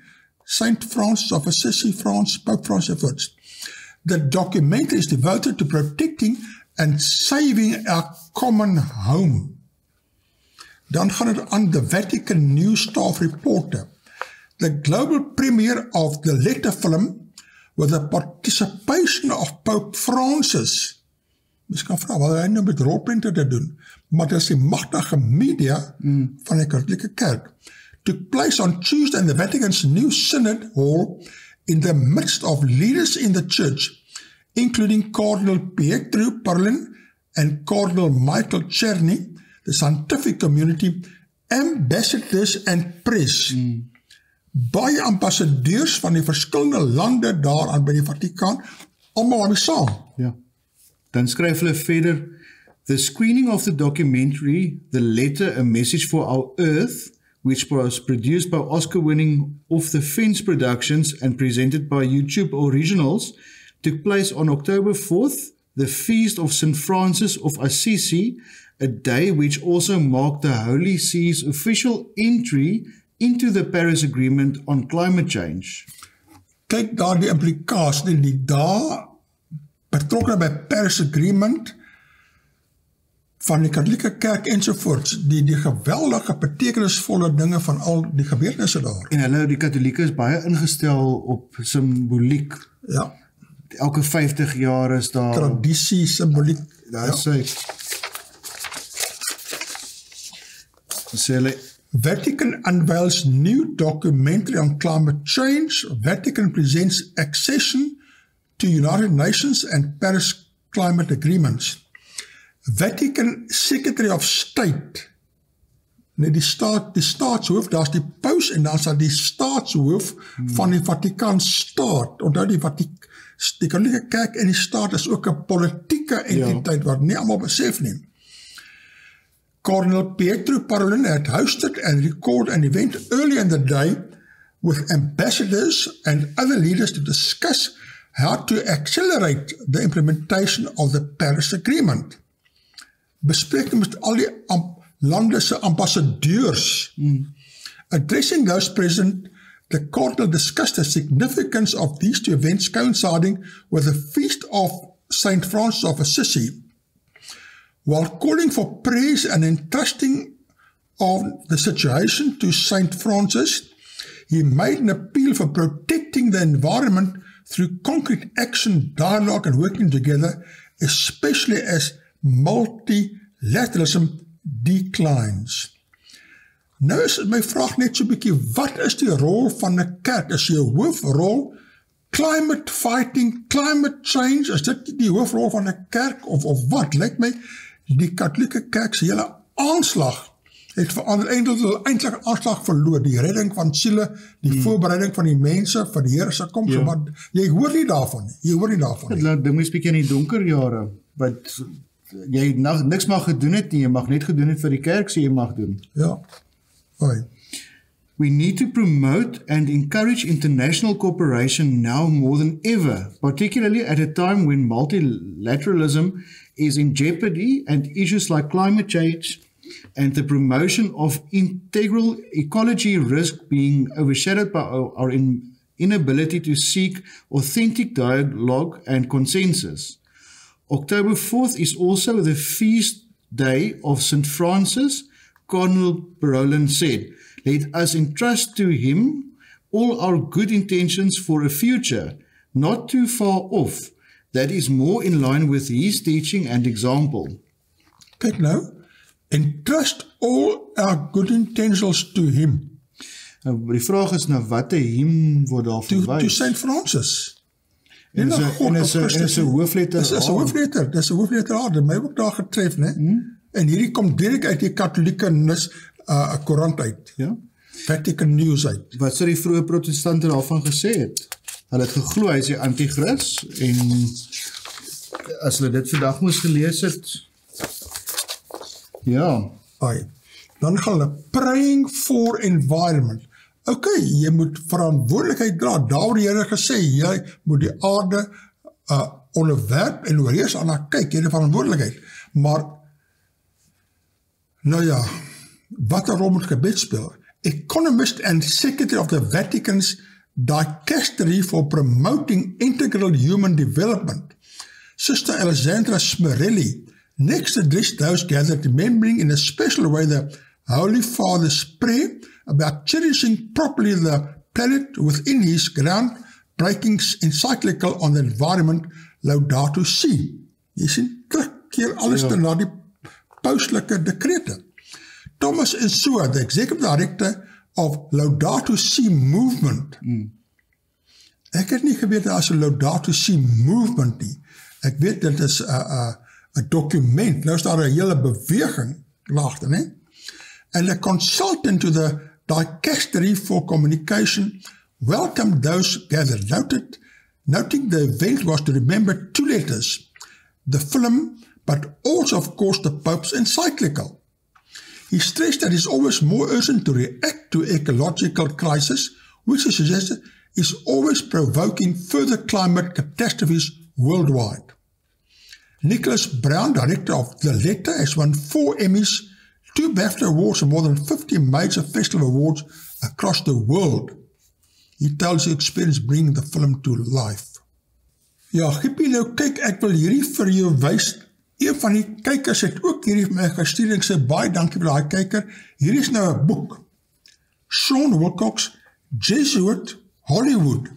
Saint Francis of Assisi, Pope Francis I. The documentary is devoted to protecting and saving our common home. Dan gaan het aan the Vatican News Staff Reporter. The global premiere of the Letter film with the participation of Pope Francis. Mens kan vraag, wat hy nou met rolprente te doen? Maar dit is die machtige media van die Katholieke Kerk. Took place on Tuesday in the Vatican's new Synod Hall in the midst of leaders in the church, including Cardinal Pietro Parolin and Cardinal Michael Czerny, the scientific community, ambassadors and press. Baie ambassadeurs van die verskillende lande daaraan by die Vatikaan, almal aan die saam. Ja. Dan skryf hulle verder, the screening of the documentary, The Letter, A Message for Our Earth, which was produced by Oscar-winning Off the Fence Productions and presented by YouTube Originals, took place on October 4th, the feast of St. Francis of Assisi, a day which also marked the Holy See's official entry into the Paris Agreement on climate change. Kyk daar die implikasie, die daar betrokken by Paris Agreement van die Katholieke Kerk ensovoorts, die geweldige betekenisvolle dinge van al die gebeurtenisse daar. En hulle, die Katholieke is baie ingestel op symboliek. Ja. Elke 50 jaar is daar tradisie, symboliek. Daar is hy. Sê hulle, Vatican unveils new documentary on climate change. Vatican presents accession to United Nations and Paris climate agreements. Vatican Secretary of State, nee, die staatshoof, daar is die paus en dan is daar die staatshoof van die Vaticaanstaat. Onthou die Katholieke Kerk en die staat is ook 'n politieke entiteit wat nie almal besef nie. Cardinal Pietro Parolin had hosted and recorded an event earlier in the day with ambassadors and other leaders to discuss how to accelerate the implementation of the Paris Agreement. Bespreking met al die lande se ambassadeurs. Addressing those present, the Cardinal discussed the significance of these two events coinciding with the feast of St. Francis of Assisi. While calling for praise and entrusting of the situation to St. Francis, he made an appeal for protecting the environment through concrete action, dialogue and working together, especially as multilateralism declines. Nou is my vraag net so 'n bietjie, wat is die rol van 'n kerk? Is die hoofrol climate fighting, climate change? Is dit die hoofrol van 'n kerk of wat? Lyk my die Katholieke Kerk se hele aanslag het verander, eintlik aanslag verloor, die redding van siele, die voorbereiding van die mense vir die Here se koms, maar jy hoor nie daarvan nie. Dit moet bietjie in die donker jare, wat jy niks mag gedoen het nie, jy mag net gedoen het vir die kerk sê jy mag doen. Ja. Right. We need to promote and encourage international cooperation now more than ever, particularly at a time when multilateralism is in jeopardy and issues like climate change and the promotion of integral ecology risk being overshadowed by our inability to seek authentic dialogue and consensus. October 4th is also the feast day of St. Francis. Cardinal Parolin said, "Let us entrust to him all our good intentions for a future, not too far off, that is more in line with his teaching and example." Kyk nou, entrust all our good intentions to him. Nou, die vraag is nou, wat him word daar verwys? To St. Francis. En is 'n hoofletter. Dis 'n hoofletter, dis 'n hoofletter A, dit my ook daar getref, né? En hierdie kom direk uit die Katholieke Koerante uit. Ja. Vatican News uit. Wat sou die vroeë protestante daarvan gesê het? Hulle het geglo hy is die anti-kris en as hulle dit vandag moes gelees het, ja. Dan gaan hulle praying for environment. Jy moet verantwoordelikheid dra. Daar die Here gesê, jy moet die aarde onderwerp en oorheers aan haar kyk, jy het die verantwoordelikheid. Maar, wat 'n rol moet gebed speel? Economist and Secretary of the Vatican's Dicastery for Promoting Integral Human Development, Sister Alessandra Smerelli, next addressed those gathered, remembering in a special way the Holy Father's prayer about cherishing properly the planet within his groundbreaking encyclical on the environment, Laudato Si. Jy sien, terugkeer alles na die pauslike dekrete. Thomas Insua, the executive director of Laudato Si movement. Ek het nie geweet as 'n Laudato Si movement nie. Ek weet dit is 'n dokument, nou is daar 'n hele beweging laagte, né? And a consultant to the Dicastery for Communication welcomed those gathered, noting the event was to remember two letters, the film, but also, of course, the Pope's encyclical. He stressed that it's always more urgent to react to ecological crisis, which he suggested is always provoking further climate catastrophes worldwide. Nicholas Brown, director of The Letter, has won 4 Emmys, 2 BAFTA awards and more than 50 major festival awards across the world. He tells his experience bringing the film to life. Ja, Gippie, nou kyk, ek wil hierdie vir jou wys. Een van die kykers het ook hierdie vir my gestuur en ek sê baie dankie vir daai kyker. Hierdie is nou 'n boek. Sean Wilcox, Jesuit Hollywood.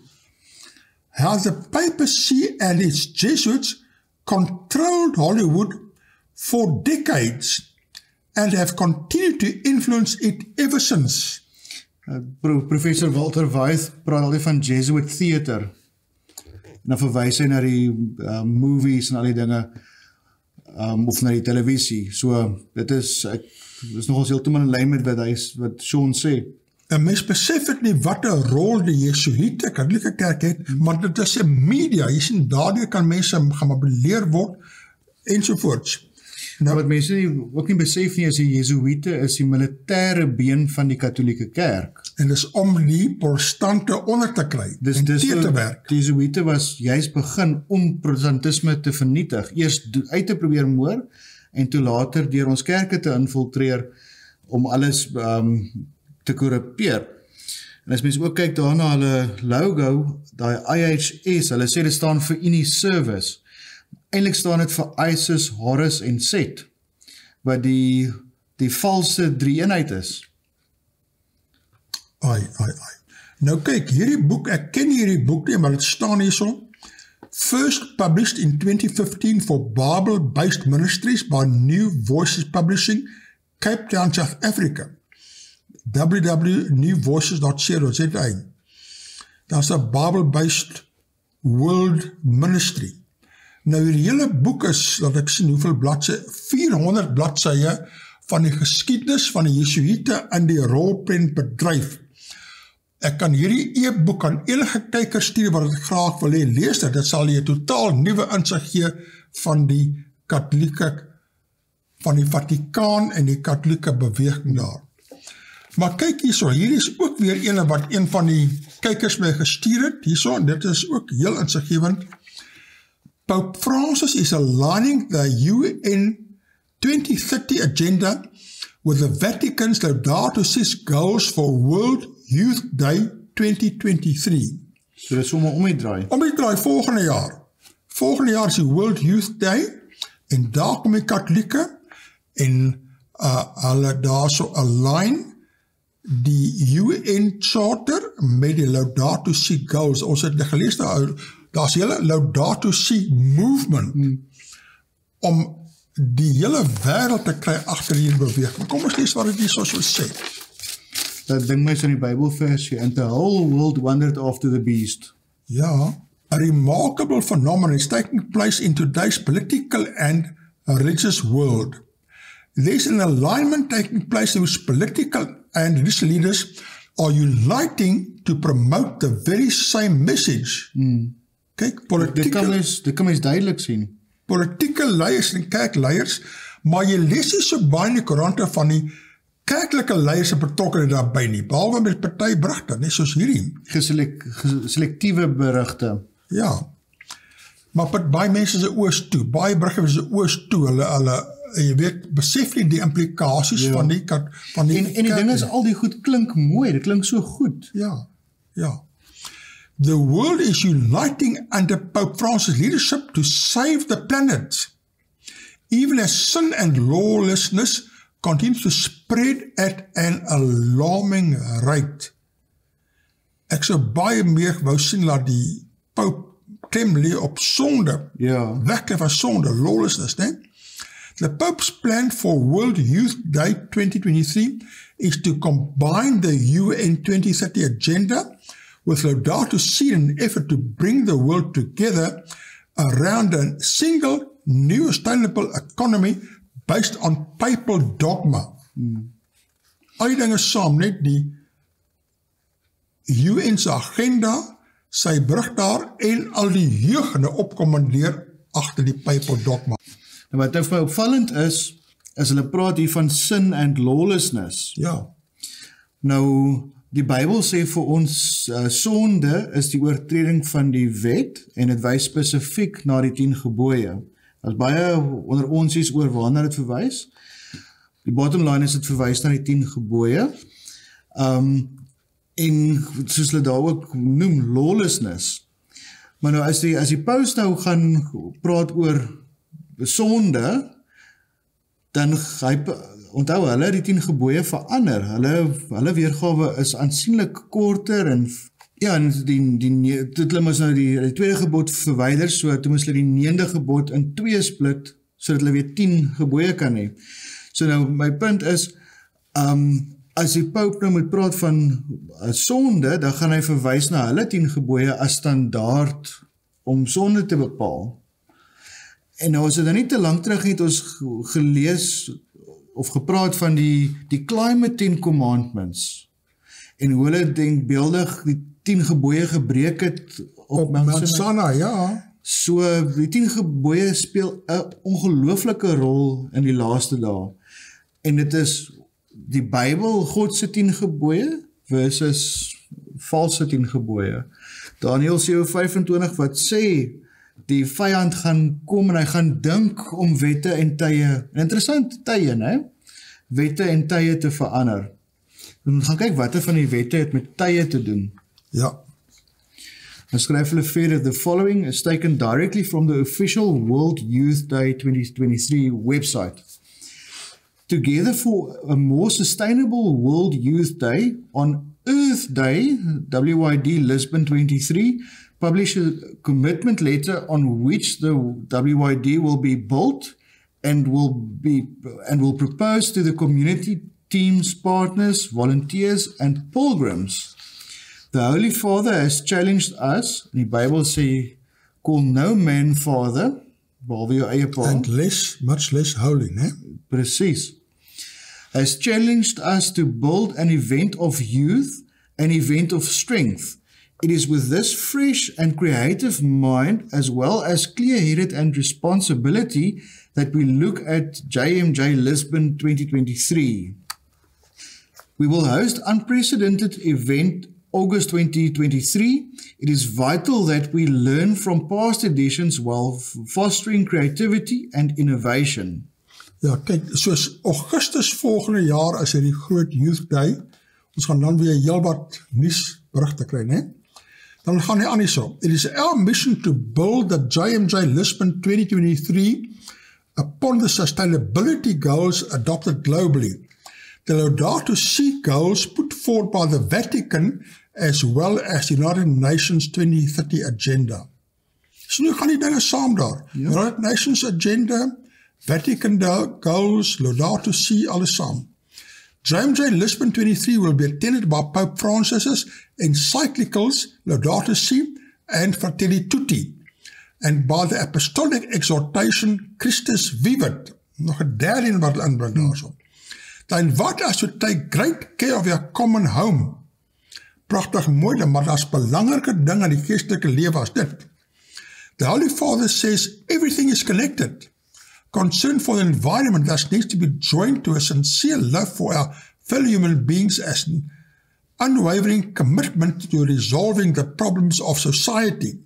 How the papacy and its Jesuits controlled Hollywood for decades and have continued to influence it ever since. Professor Walter Wythe praat altyd van Jesuit Theater. En dan verwys hy na die movies en al die dinge, of na die televisie. So, dit is nogals heeltemal in lyn met wat Sean sê. En mens besef het nie wat 'n rol die Jesuïte Katolieke Kerk het, maar dit is 'n media, jy sien, daardeur kan mense gemanipuleer word, ensovoorts. Nou, wat mense ook nie besef nie, is die Jesuïte is die militêre been van die Katolieke Kerk. En dis om die protestante onder te kry, en te werk. Die Jesuïte was juist begin om protestantisme te vernietig, eers uit te probeer moor, en toe later deur ons kerke te infiltreer, om alles te korrumpeer. En as mens ook kyk daarna hulle logo, die IHS, hulle sê dit staan vir Unie Service. Eintlik staan dit vir Isis, Horus en Set, wat die valse drie-eenheid is. Nou kyk, hierdie boek, ek ken hierdie boek nie, maar het staan hierso. First published in 2015 for Bible-based ministries by New Voices Publishing, Cape Town, South Africa. www.newvoices.co.za. That's a Bible-based world ministry. Nou die hele boek is, dat ek sien hoeveel bladsye, 400 bladsye van die geskiedenis van die Jesuïte in die rolprentbedryf. Ek kan hierdie e-boek aan enige kyker stuur wat ek graag wil hê, lees dit sal jy totaal nuwe insig gee van die Katolieke, van die Vatikaan en die Katolieke beweging daar. Maar kyk hierso, hier is ook weer ene wat een van die kykers my gestuur het, hierso, en dit is ook heel insiggewend. Pope Francis is aligning the UN 2030 agenda with the Vatican's Laudato Si goals for World Youth Day 2023. So dit is omgedraai. Omgedraai volgende jaar. Volgende jaar is die World Youth Day, en daar kom die Katolieke, en hulle daar so align die UN Charter met die Laudato Si goals. Ons het gelees daar is hele Laudato Si movement om die hele wêreld te kry agter hierdie beweging. Kom ons lees wat dit hier so sê. Dat ding my so in die Bybelversie, and the whole world wondered after the beast. Ja, a remarkable phenomenon is taking place in today's political and religious world. There's an alignment taking place in which political and religious leaders are uniting to promote the very same message. Kyk, Dit kan mens duidelik sien. politieke leiers en kerkleiers, maar jy lees nie so baie in die koerante van die kerklike leiers en betrokkenheid daarby nie, behalwe met partyberigte, net soos hierdie. Selektiewe berigte. Ja, maar baie mense is oos toe, baie berigte is oos toe, hulle jy weet, besef nie die implikasies van die En die ding is, al die goed klink mooi, dit klink so goed. Ja. The world is uniting under Pope Francis' leadership to save the planet, even as sin and lawlessness continues to spread at an alarming rate. Ek sou baie meer wou sien dat die Pope klem lê op sonde, wegkry van sonde, lawlessness, né? The Pope's plan for World Youth Day 2023 is to combine the UN 2030 agenda with Laudato Si in an effort to bring the world together around a single new sustainable economy based on papal dogma. Al die dinge saam, net die UN's agenda, sy brug daar en al die jeugende opkommandeer agter die papal dogma. En wat nou vir my opvallend is hulle praat hier van sin and lawlessness. Ja. Nou, die Bybel sê vir ons, sonde is die oortreding van die wet, en dit wys spesifiek na die 10 gebooie. Daar is baie onder ons is oor waarna dit verwys. Die bottom line is dit verwys na die 10 gebooie. En soos hulle daar ook noem, lawlessness. Maar nou, as die paus nou gaan praat oor sonde, dan onthou hulle die 10 gebooie verander. Hulle weergawe is aansienlik korter en toe moes nou die tweede gebod verwyder, so toe moes hulle die 9de gebod in 2 split, sodat hulle weer 10 gebooie kan hê. So nou, my punt is, as die Pope nou moet praat van sonde, dan gaan hy verwys na hulle 10 gebooie as standaard om sonde te bepaal. En nou as dit dan nie te lang terug het ons gelees of gepraat van die Climate 10 Commandments en hoe hulle denkbeeldig die 10 gebooie gebreek het op Mount Sinai, ja. So die 10 gebooie speel 'n ongelooflike rol in die laaste dae. En dit is die Bybel, God se 10 gebooie versus valse 10 gebooie. Daniël 7:25 wat sê die vyand gaan kom en hy gaan dink om wette en tye, interessant tye, né? Wette en tye te verander. En gaan kyk watter van die wette het met tye te doen. Ja. Dan skryf hulle verder, the following is taken directly from the official World Youth Day 2023 website. Together for a more sustainable World Youth Day, on Earth Day, WYD Lisbon 23, publish a commitment letter on which the WYD will be built and will propose to the community teams, partners, volunteers and pilgrims. The Holy Father has challenged us, die Bybel sê, call no man father, behalwe jou eie pa. And much less holy, né? Precies. Has challenged us to build an event of youth, an event of strength. It is with this fresh and creative mind, as well as clear-headed and responsibility, that we look at JMJ Lisbon 2023. We will host unprecedented event August 2023. It is vital that we learn from past editions while fostering creativity and innovation. Ja, kyk, soos Augustus volgende jaar is die groot Youth Day, ons gaan dan weer heel wat nuusberigte kry, né? Dan gaan hy aan hierso. It is our mission to build the JMJ Lisbon 2023 upon the sustainability goals adopted globally. The Laudato Si goals put forward by the Vatican as well as the United Nations 2030 agenda. So nu gaan die dinge saam daar. Ja. United Nations agenda, Vatican goals, Laudato Si, alles saam. JMJ Lisbon 23 will be attended by Pope Francis's encyclicals Laudato Si and Fratelli Tutti, and by the apostolic exhortation Christus Vivit. Nog 'n derde een wat inbring daarso. Then what as we take great care of your common home. Pragtig mooi, maar daar's belangrike ding in die geestelike lewe as dit. The Holy Father says everything is connected. Concern for the environment thus needs to be joined to a sincere love for our fellow human beings as an unwavering commitment to resolving the problems of society.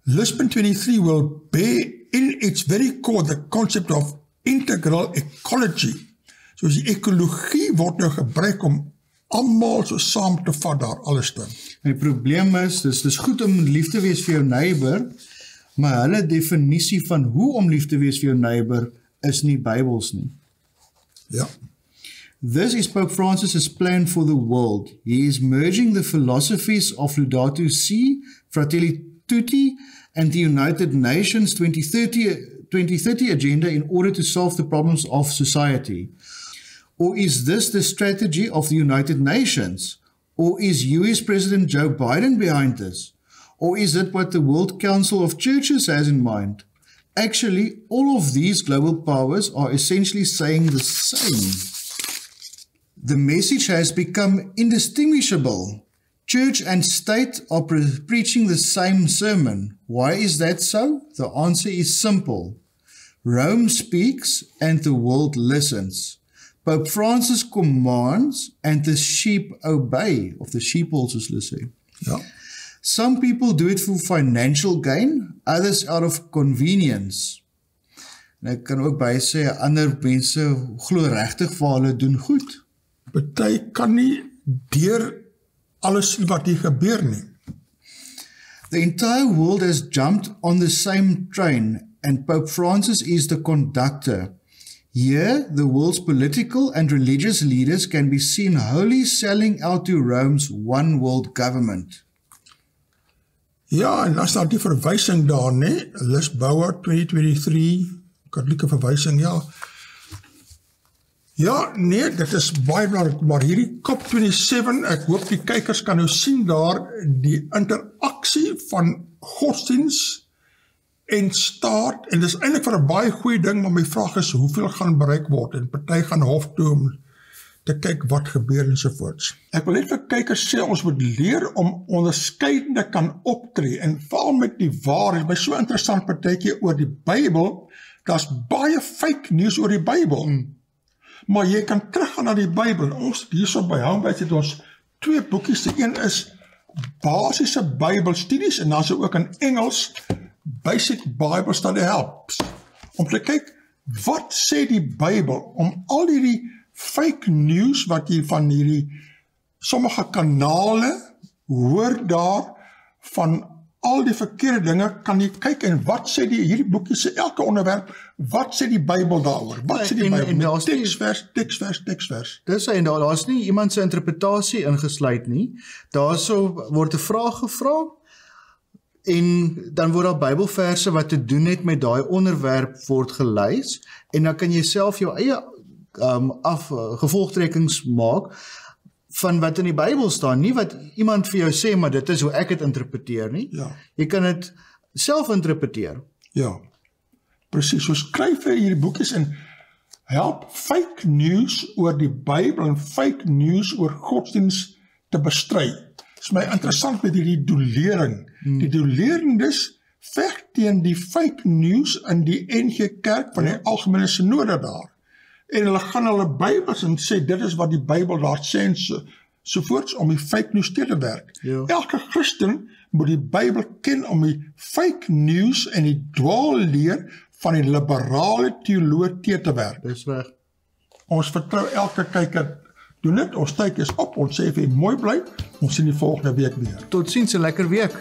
Lisbon 23 will bear in its very core the concept of integral ecology. So die ekologie word nou gebruik om almal so saam te vat daar alles doen. Die probleem is, dis goed om lief te wees vir jou neighbor, maar hulle definisie van hoe om lief te wees vir jou neighbor is nie Bybels nie. Ja. This is Pope Francis's plan for the world. He is merging the philosophies of Laudato Si, Fratelli Tutti, and the United Nations 2030 agenda in order to solve the problems of society. Or is this the strategy of the United Nations? Or is US President Joe Biden behind this? Or is it what the World Council of Churches has in mind? Actually, all of these global powers are essentially saying the same. The message has become indistinguishable. Church and state are preaching the same sermon. Why is that so? The answer is simple. Rome speaks and the world listens. Pope Francis commands and the sheep obey, of the sheeples soos hulle sê. Ja. Some people do it for financial gain, others out of convenience. En ek kan ook by sê, ander mense glo regtig vir hulle doen goed. Party kan nie deur alles wat hier gebeur nie. The entire world has jumped on the same train and Pope Francis is the conductor. Here, the world's political and religious leaders can be seen wholly selling out to Rome's one world government. Ja, en as daar die verwysing daar, nee, Lisbouwer 2023, katholieke verwysing, ja. Ja, nee, dit is baie belangrik, maar hierdie COP27, ek hoop die kykers kan nou sien daar die interaksie van godsdiens en staat, en dit is eintlik vir 'n baie goeie ding, maar my vraag is, hoeveel gaan bereik word, en party gaan hof toe om te kyk wat gebeur ensovoorts. Ek wil net vir kykers sê, ons moet leer om onderskeidende kan optree, en val met die waarheid, my so interessant partytjie oor die Bybel, daar's baie fake news oor die Bybel, maar jy kan teruggaan na die Bybel. Ons hierso by Homebase het ons 2 boekies. Die een is basiese Bybelstudies en dan is ook in Engels Basic Bible Study Helps. Om te kyk, wat sê die Bybel om al hierdie fake news wat jy van hierdie sommige kanale hoor daar van al die verkeerde dinge, kan jy kyk en wat sê hierdie boekie sê elke onderwerp, wat sê die Bybel daaroor? Wat sê die Bybel? Teksvers. Dis en daar is nie iemand se interpretasie ingesluit nie. Daarso word 'n vraag gevra en dan word daar Bybelverse wat te doen het met daai onderwerp word gelys en dan kan jy self jou eie gevolgtrekkings maak van wat in die Bybel staan, nie wat iemand vir jou sê, maar dit is hoe ek het interpreteer nie. Ja. Jy kan dit self interpreteer. Ja, presies, so skryf vir hierdie boekies en help fake news oor die Bybel en fake news oor godsdiens te bestry. Dit is my interessant met hierdie doelering. Die doelering dus veg teen die fake news in die NG Kerk van die Algemene Synode daar. En hulle gaan hulle Bybels en sê, dit is wat die Bybel daar sê en sovoorts om die fake news te werk. Ja. Elke Christen moet die Bybel ken om die fake news en die dwaalleer van die liberale teoloog te werk. Dis reg. Ons vertrou elke kyker doen dit, ons tyd is op, ons sê vir mooi bly, ons sien die volgende week weer. Totsiens, 'n lekker week.